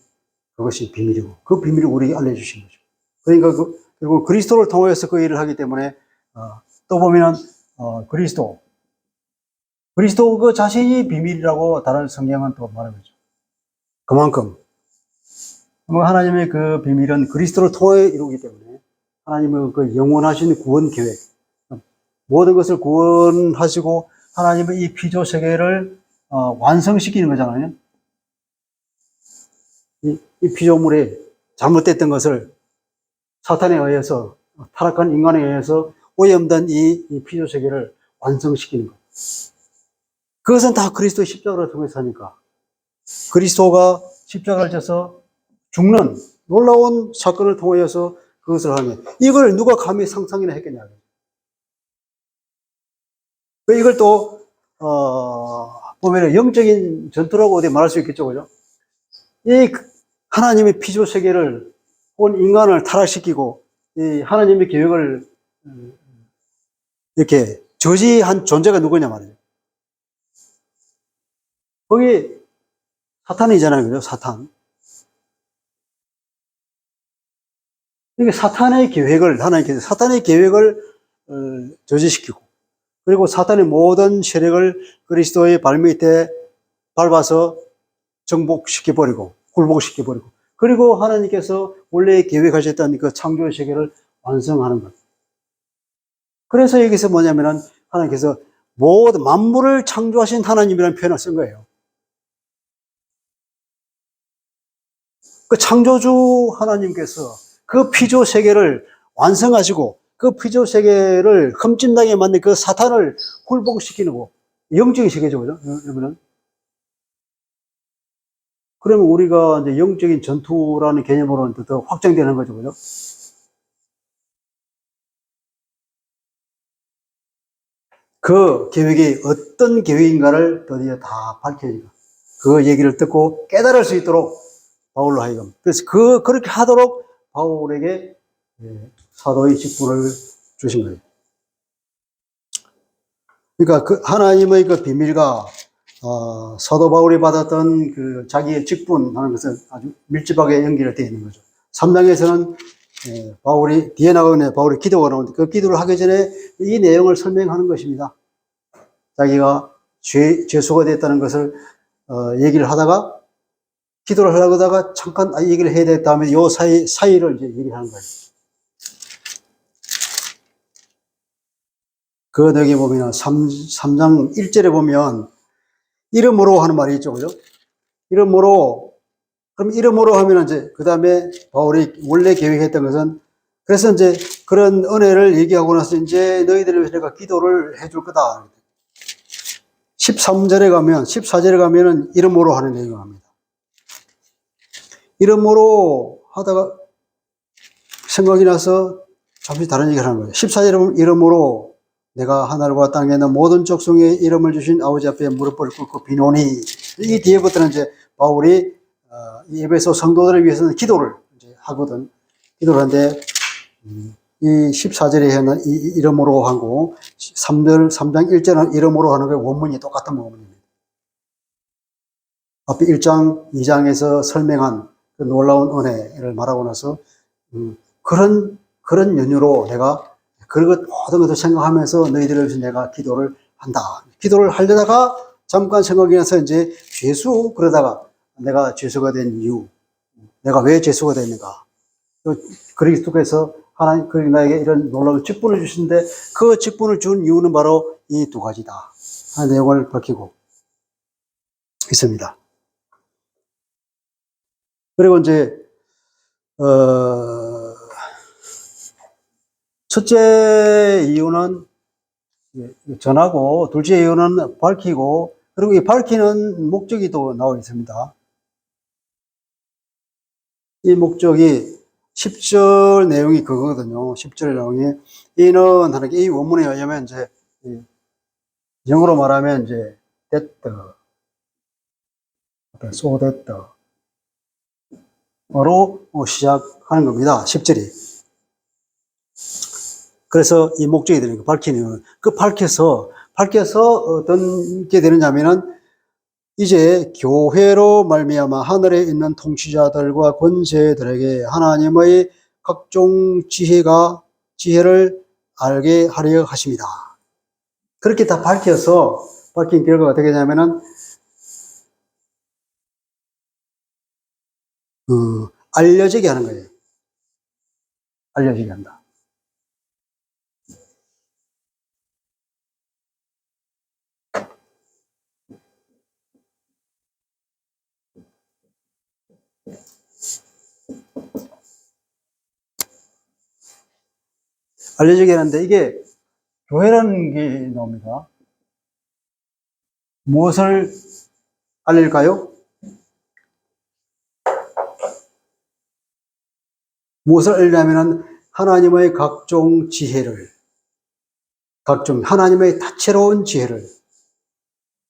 그것이 비밀이고, 그 비밀을 우리에게 알려주신 거죠. 그러니까 그리고 그리스도를 통해서 그 일을 하기 때문에, 또 보면은, 그리스도 그 자신이 비밀이라고 다른 성경은 또 말하는 거죠. 그만큼, 하나님의 그 비밀은 그리스도를 통해 이루기 때문에, 하나님의 그 영원하신 구원 계획, 모든 것을 구원하시고, 하나님의 이 피조 세계를 완성시키는 거잖아요. 이 피조물이 잘못됐던 것을 사탄에 의해서, 타락한 인간에 의해서 오염된 이 피조 세계를 완성시키는 것. 그것은 다 그리스도의 십자가를 통해서 하니까. 그리스도가 십자가를 져서 죽는 놀라운 사건을 통해서 그것을 하면, 이걸 누가 감히 상상이나 했겠냐고요. 이걸 또, 보면 영적인 전투라고 어디 말할 수 있겠죠, 그죠? 이 하나님의 피조 세계를, 온 인간을 타락시키고, 이 하나님의 계획을 이렇게 저지한 존재가 누구냐 말이에요. 거기 사탄이잖아요, 그죠? 사탄. 이게 사탄의 계획을, 하나님께서 사탄의 계획을 저지시키고, 그리고 사탄의 모든 세력을 그리스도의 발밑에 밟아서 정복시켜버리고, 굴복시켜버리고, 그리고 하나님께서 원래 계획하셨던 그 창조의 세계를 완성하는 것. 그래서 여기서 뭐냐면은 하나님께서 모든 만물을 창조하신 하나님이라는 표현을 쓴 거예요. 그 창조주 하나님께서 그 피조 세계를 완성하시고 그 피조 세계를 흠집나게 만든 그 사탄을 굴복시키는 거. 영적인 세계죠, 그죠? 여러분은. 그러면 우리가 이제 영적인 전투라는 개념으로는 더 확장되는 거죠, 그죠? 그 계획이 어떤 계획인가를 드디어 다 밝혀지고, 그 얘기를 듣고 깨달을 수 있도록 바울로 하여금. 그래서 그렇게 하도록 바울에게 사도의 직분을 주신 거예요. 그러니까 그 하나님의 그 비밀과 사도 바울이 받았던 그 자기의 직분하는 것은 아주 밀접하게 연결되어 있는 거죠. 3장에서는 바울이 뒤에 나가면 바울이 기도가 나오는데 그 기도를 하기 전에 이 내용을 설명하는 것입니다. 자기가 죄수가 됐다는 것을 얘기를 하다가 기도를 하려고 하다가 잠깐 얘기를 해야 되겠다 하면 요 사이를 이제 얘기하는 거예요. 그 여기 보면 3장 1절에 보면 이름으로 하는 말이 있죠. 그죠? 이름으로, 그럼 이름으로 하면 이제 그 다음에 바울이 원래 계획했던 것은 그래서 이제 그런 은혜를 얘기하고 나서 이제 너희들을 위해서 내가 기도를 해줄 거다. 13절에 가면, 14절에 가면은 이름으로 하는 내용을 합니다. 이름으로 하다가 생각이 나서 잠시 다른 얘기를 하는 거예요. 14절에 보면 이름으로 내가 하늘과 땅에 있는 모든 족속의 이름을 주신 아버지 앞에 무릎을 꿇고 비노니, 이 뒤에부터는 이제 바울이 이 에베소 성도들을 위해서는 기도를 이제 하거든. 기도를 하는데 이 14절에 하는 이 이름으로 하고 3장 1절은 이름으로 하는 게 원문이 똑같은 원문입니다. 앞에 1장, 2장에서 설명한 그 놀라운 은혜를 말하고 나서 그런 연유로 내가 모든 것을 생각하면서 너희들을 위해서 내가 기도를 한다. 기도를 하려다가 잠깐 생각이 나서 이제 죄수, 그러다가 내가 죄수가 된 이유, 내가 왜 죄수가 됐는가. 그리스도께서 하나님, 나에게 이런 놀라운 직분을 주시는데 그 직분을 준 이유는 바로 이 두 가지다 하는 내용을 밝히고 있습니다. 그리고 이제, 첫째 이유는 전하고, 둘째 이유는 밝히고, 그리고 이 밝히는 목적이 또 나와 있습니다. 이 목적이 10절 내용이 그거거든요. 10절 내용이. 이는 하는 게 이 원문에 의하면 이제, 영어로 말하면 이제, that, so that, 어로 시작하는 겁니다. 10절이. 그래서 이 목적이 되는 거, 밝히는 이유는 그 밝혀서 어떤 게 되느냐면은 이제 교회로 말미암아 하늘에 있는 통치자들과 권세들에게 하나님의 각종 지혜를 알게 하려 하십니다. 그렇게 다 밝힌 결과가 어떻게 되냐면은 알려지게 하는 거예요. 알려지게 한다. 알려지게 하는데 이게 교회라는 게 나옵니다. 무엇을 알릴까요? 무엇을 알리냐면은 하나님의 각종 지혜를, 하나님의 다채로운 지혜를,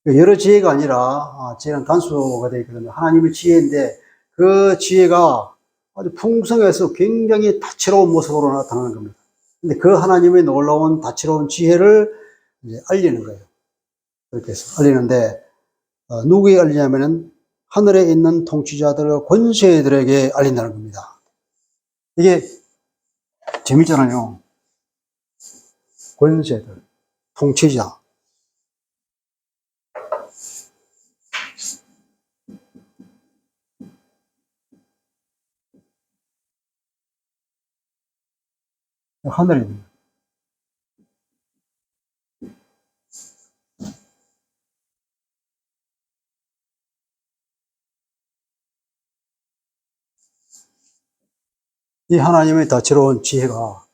여러 지혜가 아니라, 지혜는 단수가 되어 있거든요. 하나님의 지혜인데, 그 지혜가 아주 풍성해서 굉장히 다채로운 모습으로 나타나는 겁니다. 근데 그 하나님의 놀라운 다채로운 지혜를 이제 알리는 거예요. 그렇게 해서 알리는데, 누구에게 알리냐면은 하늘에 있는 통치자들과 권세들에게 알린다는 겁니다. 이게 재밌잖아요. 권세들, 통치자. 하늘에 있는. 이 하나님의 다채로운 지혜가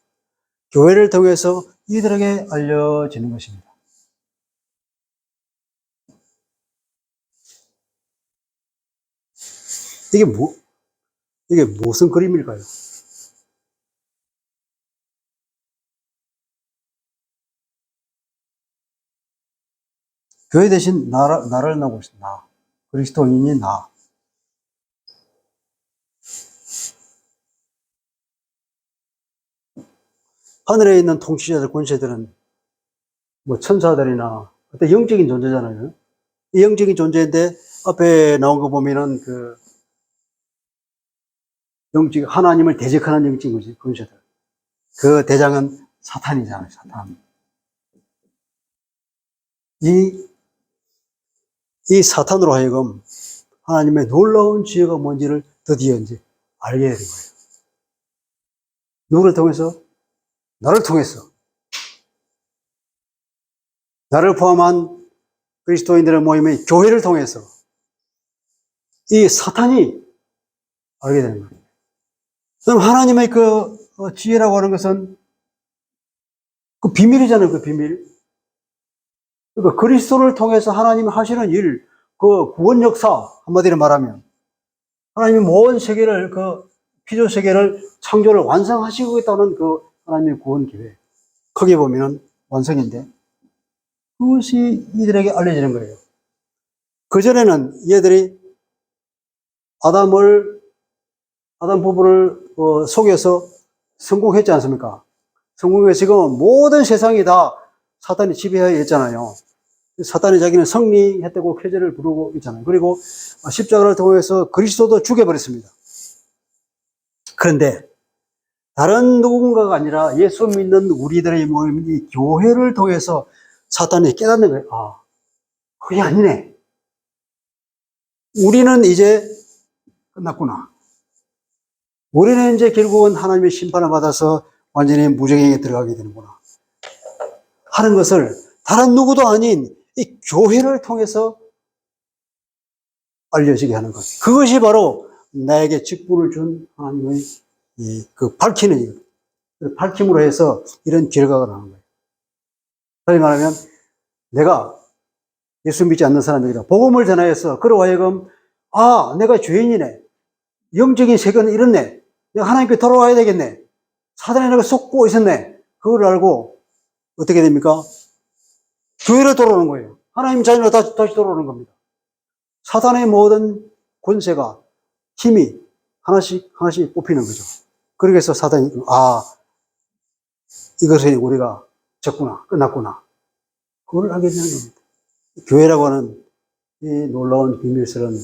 교회를 통해서 이들에게 알려지는 것입니다. 이게 무슨 그림일까요? 교회 대신 나를 나고 있습니다. 나. 그리스도인이 나. 하늘에 있는 통치자들, 권세들은 뭐 천사들이나 어떤 영적인 존재잖아요. 이 영적인 존재인데 앞에 나온 거 보면은 그 하나님을 대적하는 영적인 권세들. 그 대장은 사탄이잖아요, 사탄. 이 사탄으로 하여금 하나님의 놀라운 지혜가 뭔지를 드디어 이제 알게 되는 거예요. 누구를 통해서? 나를 통해서. 나를 포함한 그리스도인들의 모임의 교회를 통해서 이 사탄이 알게 되는 거예요. 그럼 하나님의 그 지혜라고 하는 것은 그 비밀이잖아요, 그 비밀. 그러니까 그리스도를 통해서 하나님이 하시는 일, 그 구원 역사, 한마디로 말하면 하나님이 모든 세계를, 그 피조 세계를 창조를 완성하시고 있다는 그 하나님의 구원 기회. 크게 보면 완성인데 그것이 이들에게 알려지는 거예요. 그전에는 얘들이 아담 부부를 속여서 성공했지 않습니까? 성공해서 지금 모든 세상이 다 사탄이 지배하여 있잖아요. 사탄이 자기는 승리했다고 쾌재를 부르고 있잖아요. 그리고 십자가를 통해서 그리스도도 죽여버렸습니다. 그런데 다른 누군가가 아니라 예수 믿는 우리들의 모임, 이 교회를 통해서 사탄이 깨닫는 거예요. 아, 그게 아니네. 우리는 이제 끝났구나. 우리는 이제 결국은 하나님의 심판을 받아서 완전히 무정행에 들어가게 되는구나 하는 것을 다른 누구도 아닌 이 교회를 통해서 알려지게 하는 것. 그것이 바로 나에게 직분을 준 하나님의 그 밝히는 일. 밝힘으로 해서 이런 결과가 나오는 거예요. 다시 말하면 내가 예수 믿지 않는 사람에게 복음을 전하여서 그로 하여금 내가 죄인이네. 영적인 세계는 이렇네. 내가 하나님께 돌아와야 되겠네. 사단이 내가 속고 있었네. 그걸 알고 어떻게 됩니까? 교회로 돌아오는 거예요. 하나님 자녀로 다시 돌아오는 겁니다. 사단의 모든 권세가, 힘이 하나씩 뽑히는 거죠. 그러기 위해서 사단이, 이것에 우리가 적구나, 끝났구나. 그걸 알게 되는 겁니다. 교회라고 하는 이 놀라운 비밀스러운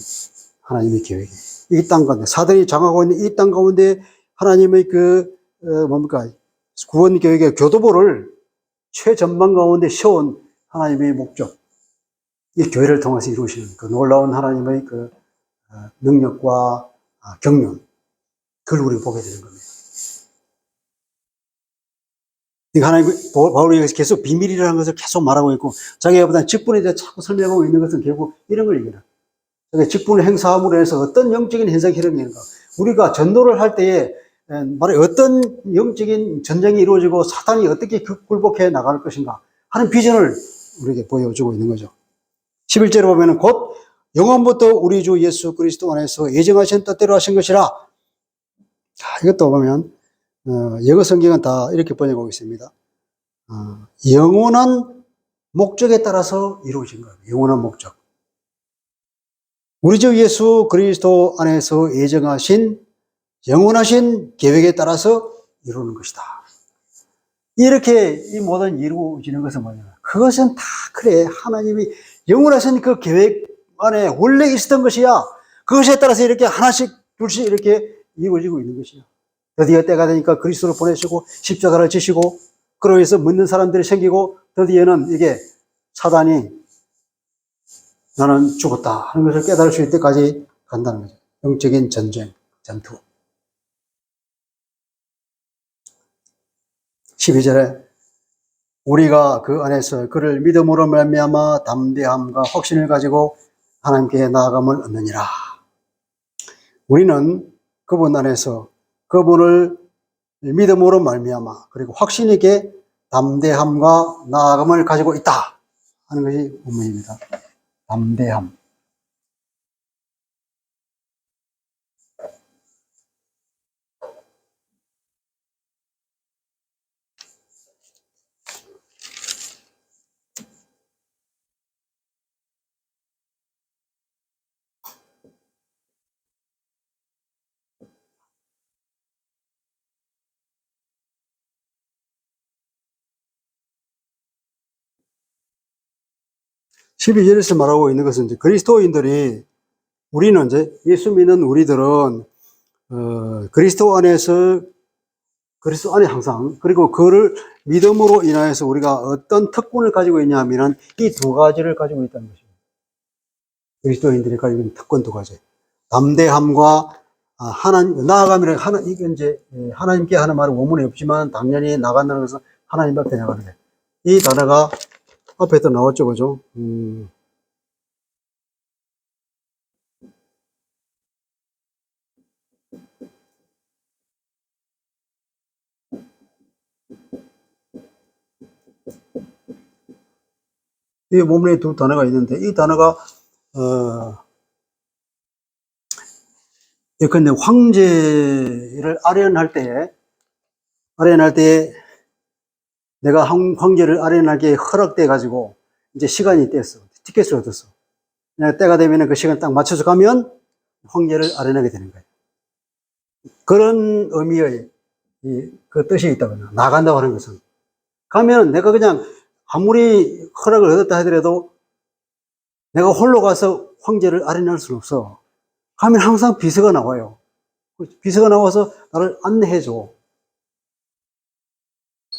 하나님의 계획이 이 땅 가운데, 사단이 장하고 있는 이 땅 가운데 하나님의 뭡니까? 구원 계획의 교도보를 최전방 가운데 세운 하나님의 목적, 이 교회를 통해서 이루시는 그 놀라운 하나님의 능력과 경륜, 그걸 우리가 보게 되는 겁니다. 하나님, 바울이 여기서 계속 비밀이라는 것을 계속 말하고 있고, 자기가 보다 직분에 대해 자꾸 설명하고 있는 것은 결국 이런 걸 얘기해요. 직분을 행사함으로 해서 어떤 영적인 현상이 일어나는가. 우리가 전도를 할 때에 말해 어떤 영적인 전쟁이 이루어지고 사탄이 어떻게 굴복해 나갈 것인가 하는 비전을 우리에게 보여주고 있는 거죠. 11절에 보면은 곧 영원부터 우리 주 예수 그리스도 안에서 예정하신 뜻대로 하신 것이라. 이것도 보면 영어 성경은 다 이렇게 번역하고 있습니다. 영원한 목적에 따라서 이루어진 거예요. 영원한 목적. 우리 주 예수 그리스도 안에서 예정하신 영원하신 계획에 따라서 이루는 것이다. 이렇게 이 모든 이루어지는 것은 뭐냐? 그것은 다 그래. 하나님이 영원하신 그 계획 안에 원래 있었던 것이야. 그것에 따라서 이렇게 하나씩 둘씩 이렇게 이루어지고 있는 것이야. 드디어 때가 되니까 그리스도를 보내시고 십자가를 지시고 그로 인해서 묻는 사람들이 생기고 드디어는 이게 사단이 나는 죽었다 하는 것을 깨달을 수 있을 때까지 간다는 거죠. 영적인 전쟁, 전투. 12절에 우리가 그 안에서 그를 믿음으로 말미암아 담대함과 확신을 가지고 하나님께 나아감을 얻느니라. 우리는 그분 안에서 그분을 믿음으로 말미암아 그리고 확신 있게 담대함과 나아감을 가지고 있다 하는 것이 본문입니다. 담대함. 십이 절에서 말하고 있는 것은 이제 그리스도인들이 우리는 이제 예수 믿는 우리들은 그리스도 안에서 그리스도 안에 항상 그리고 그를 믿음으로 인하여서 우리가 어떤 특권을 가지고 있냐 하면은 이 두 가지를 가지고 있다는 것입니다. 그리스도인들이 가지고 있는 특권 두 가지. 담대함과 하나님 나아감이라 이게 이제 하나님께 하는 말은 원문에 없지만 당연히 나간다는 것은 하나님 앞에 나가는 거예요. 이 단어가 앞에도 나왔죠, 그죠? 이 원문에 두 단어가 있는데 이 단어가 예컨대 황제를 아련할 때에 내가 황제를 아련하게 허락돼 가지고 이제 시간이 됐어. 티켓을 얻었어. 때가 되면 그 시간 딱 맞춰서 가면 황제를 아련하게 되는 거예요. 그런 의미의 그 뜻이 있다거나 나간다고 하는 것은 가면 내가 그냥 아무리 허락을 얻었다 하더라도 내가 홀로 가서 황제를 아련할 수는 없어. 가면 항상 비서가 나와요. 비서가 나와서 나를 안내해줘.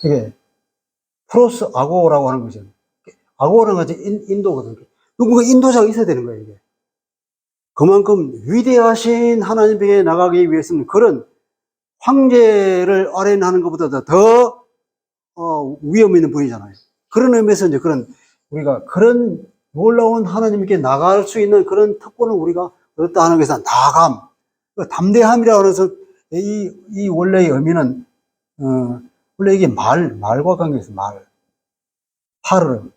이게 프로스 아고라고 하는 거죠. 아고라는 것이 인도거든요. 누군가 인도자가 있어야 되는 거예요, 이게. 그만큼 위대하신 하나님에게 나가기 위해서는 그런 황제를 아련하는 것보다 더 위험 있는 분이잖아요. 그런 의미에서 이제 우리가 그런 놀라운 하나님께 나갈 수 있는 그런 특권을 우리가 얻었다 하는 것은 나감, 담대함이라고 해서 이 원래의 의미는, 원래 이게 말과 관계에서 파르.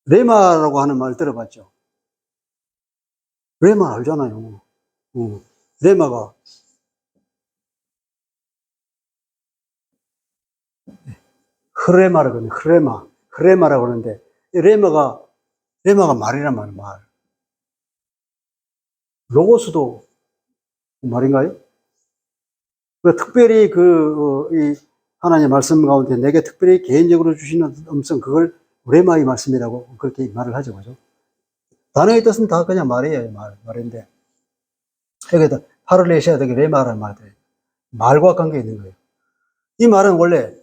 레마라고 하는 말 들어봤죠? 레마 알잖아요. 레마가 흐레마라거든요. 흐레마라고 하는데 레마가 말이란 말이에요. 말. 로고스도 말인가요? 특별히 이 하나님의 말씀 가운데 내게 특별히 개인적으로 주시는 음성, 그걸 레마의 말씀이라고 그렇게 말을 하죠. 그죠? 단어의 뜻은 다 그냥 말이에요. 말인데. 여기다 파르레시아 되게 레마라는 말들. 말과 관계 있는 거예요. 이 말은 원래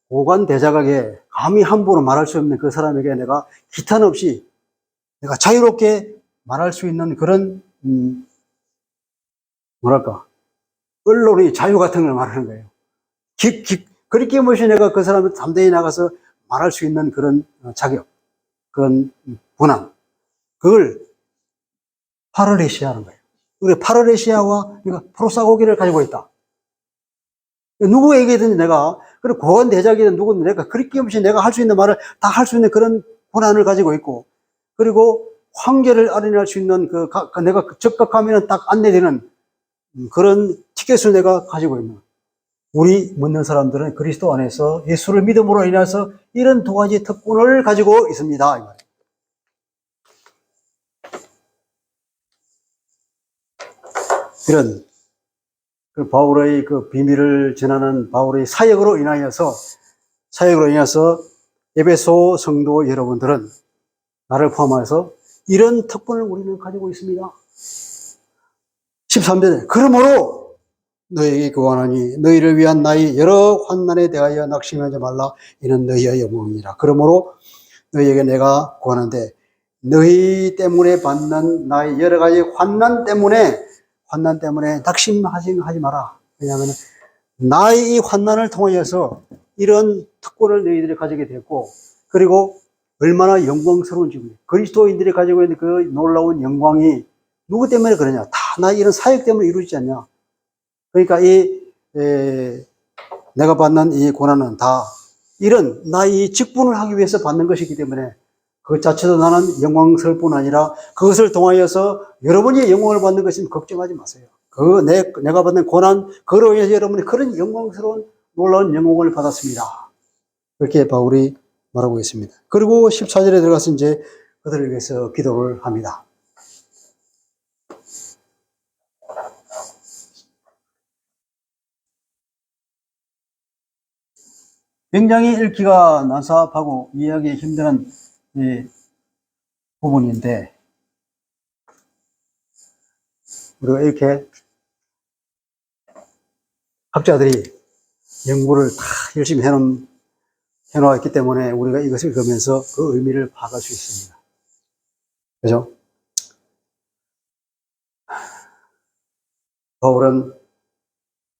오간 대자각에 감히 함부로 말할 수 없는 그 사람에게 내가 기탄 없이 내가 자유롭게 말할 수 있는 그런, 뭐랄까, 언론의 자유 같은 걸 말하는 거예요. 그렇게 못이 내가 그 사람을 담대히 나가서 말할 수 있는 그런 자격, 그런 권한, 그걸 파르레시아라는 거예요. 우리 파르레시아와 프로사고기를 가지고 있다. 누구에게든 내가, 그리고 고관 대작이든 누구든 내가 그렇게 없이 내가 할 수 있는 말을 다 할 수 있는 그런 권한을 가지고 있고, 그리고 황제를 아련할 수 있는 내가 적각하면 딱 안내되는 그런 티켓을 내가 가지고 있는. 우리 믿는 사람들은 그리스도 안에서 예수를 믿음으로 인해서 이런 두 가지 특권을 가지고 있습니다. 이 말이에요. 이런 바울의 비밀을 전하는 바울의 사역으로 인하여서 에베소 성도 여러분들은 나를 포함해서 이런 특권을 우리는 가지고 있습니다. 13절에 그러므로 너희에게 구하노니 너희를 위한 나의 여러 환난에 대하여 낙심하지 말라. 이는 너희의 영광이니라. 그러므로 너희에게 내가 구하는데 너희 때문에 받는 나의 여러 가지 환난 때문에 낙심하지 마라. 왜냐하면 나의 이 환난을 통하여서 이런 특권을 너희들이 가지게 됐고, 그리고 얼마나 영광스러운지, 그리스도인들이 가지고 있는 그 놀라운 영광이 누구 때문에 그러냐? 다 나의 이런 사역 때문에 이루어지지 않냐? 그러니까 내가 받는 이 고난은 다 이런 나의 직분을 하기 위해서 받는 것이기 때문에 그 자체도 나는 영광스러울 뿐 아니라 그것을 통하여서 여러분이 영광을 받는 것이면 걱정하지 마세요. 내가 받는 고난, 그로 인해서 여러분이 그런 영광스러운 놀라운 영광을 받았습니다. 그렇게 바울이 말하고 있습니다. 그리고 14절에 들어가서 이제 그들을 위해서 기도를 합니다. 굉장히 읽기가 난삽하고 이해하기 힘든 부분인데, 우리가 이렇게 학자들이 연구를 다 열심히 해놓았기 때문에 우리가 이것을 읽으면서 그 의미를 파악할 수 있습니다. 그죠? 바울은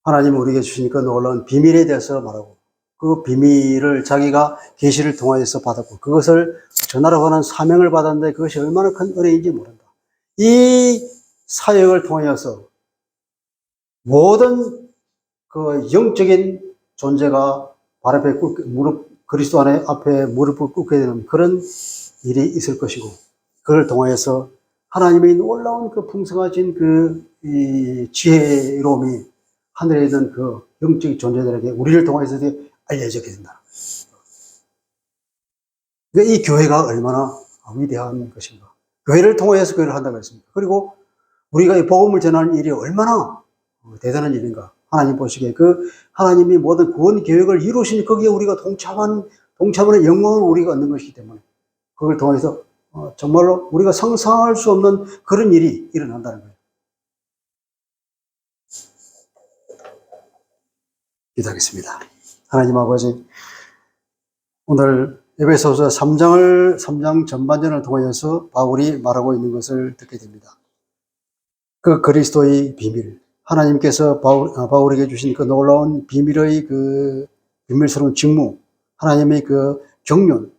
하나님 우리에게 주신 그 놀라운 비밀에 대해서 말하고, 그 비밀을 자기가 계시를 통하여서 받았고, 그것을 전하라고 하는 사명을 받았는데 그것이 얼마나 큰 은혜인지 모른다. 이 사역을 통하여서 모든 그 영적인 존재가 발 앞에 그리스도 앞에 무릎을 꿇게 되는 그런 일이 있을 것이고, 그걸 통하여서 하나님의 놀라운 그 풍성하신 이 지혜로움이 하늘에 있는 그 영적인 존재들에게 우리를 통해서 알려지게 된다. 그러니까 이 교회가 얼마나 위대한 것인가. 교회를 통해서 교회를 한다고 했습니다. 그리고 우리가 이 복음을 전하는 일이 얼마나 대단한 일인가. 하나님 보시기에 하나님이 모든 구원 계획을 이루시니 거기에 우리가 동참하는 영광을 우리가 얻는 것이기 때문에 그걸 통해서 정말로 우리가 상상할 수 없는 그런 일이 일어난다는 거예요. 기도하겠습니다. 하나님 아버지, 오늘 에베소서 3장 전반전을 통하여서 바울이 말하고 있는 것을 듣게 됩니다. 그 그리스도의 비밀, 하나님께서 바울에게 주신 그 놀라운 비밀의 그 비밀스러운 직무, 하나님의 그 경륜,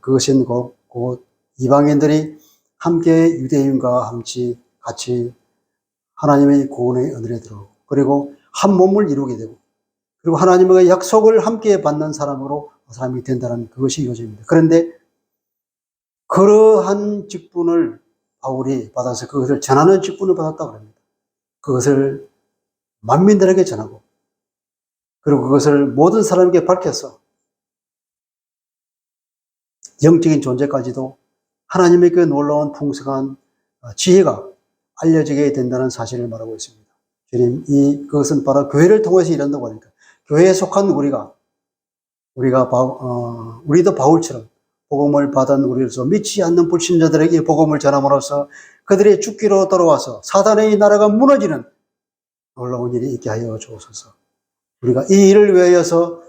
그것은 곧 이방인들이 함께 유대인과 같이 하나님의 구원의 은혜에 들어오고, 그리고 한 몸을 이루게 되고, 그리고 하나님의 약속을 함께 받는 사람이 된다는 그것이 이루어집니다. 그런데 그러한 직분을 바울이 받아서 그것을 전하는 직분을 받았다고 합니다. 그것을 만민들에게 전하고, 그리고 그것을 모든 사람에게 밝혀서 영적인 존재까지도 하나님의 그 놀라운 풍성한 지혜가 알려지게 된다는 사실을 말하고 있습니다. 주님, 그것은 바로 교회를 통해서 일한다고 하니까 교회에 속한 우리도 바울처럼 복음을 받은 우리로서 믿지 않는 불신자들에게 복음을 전함으로써 그들의 죽기로 돌아와서 사단의 나라가 무너지는 놀라운 일이 있게 하여 주옵소서. 우리가 이 일을 위하여서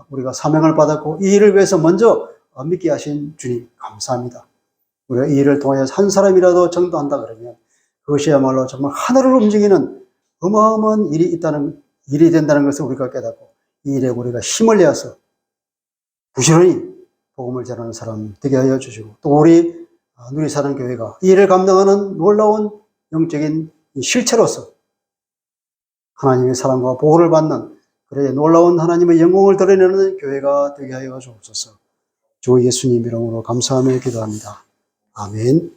우리가 사명을 받았고 이 일을 위해서 먼저 믿게 하신 주님 감사합니다. 우리가 이 일을 통하여 한 사람이라도 전도한다 그러면 그것이야말로 정말 하늘을 움직이는 어마어마한 일이 된다는 것을 우리가 깨닫고 이 일에 우리가 힘을 내어서 부지런히 복음을 전하는 사람 되게 하여 주시고 또 우리 누리사는 교회가 이 일을 감당하는 놀라운 영적인 실체로서 하나님의 사랑과 보호를 받는 그래 놀라운 하나님의 영광을 드러내는 교회가 되게 하여 주옵소서. 주 예수님 이름으로 감사하며 기도합니다. 아멘.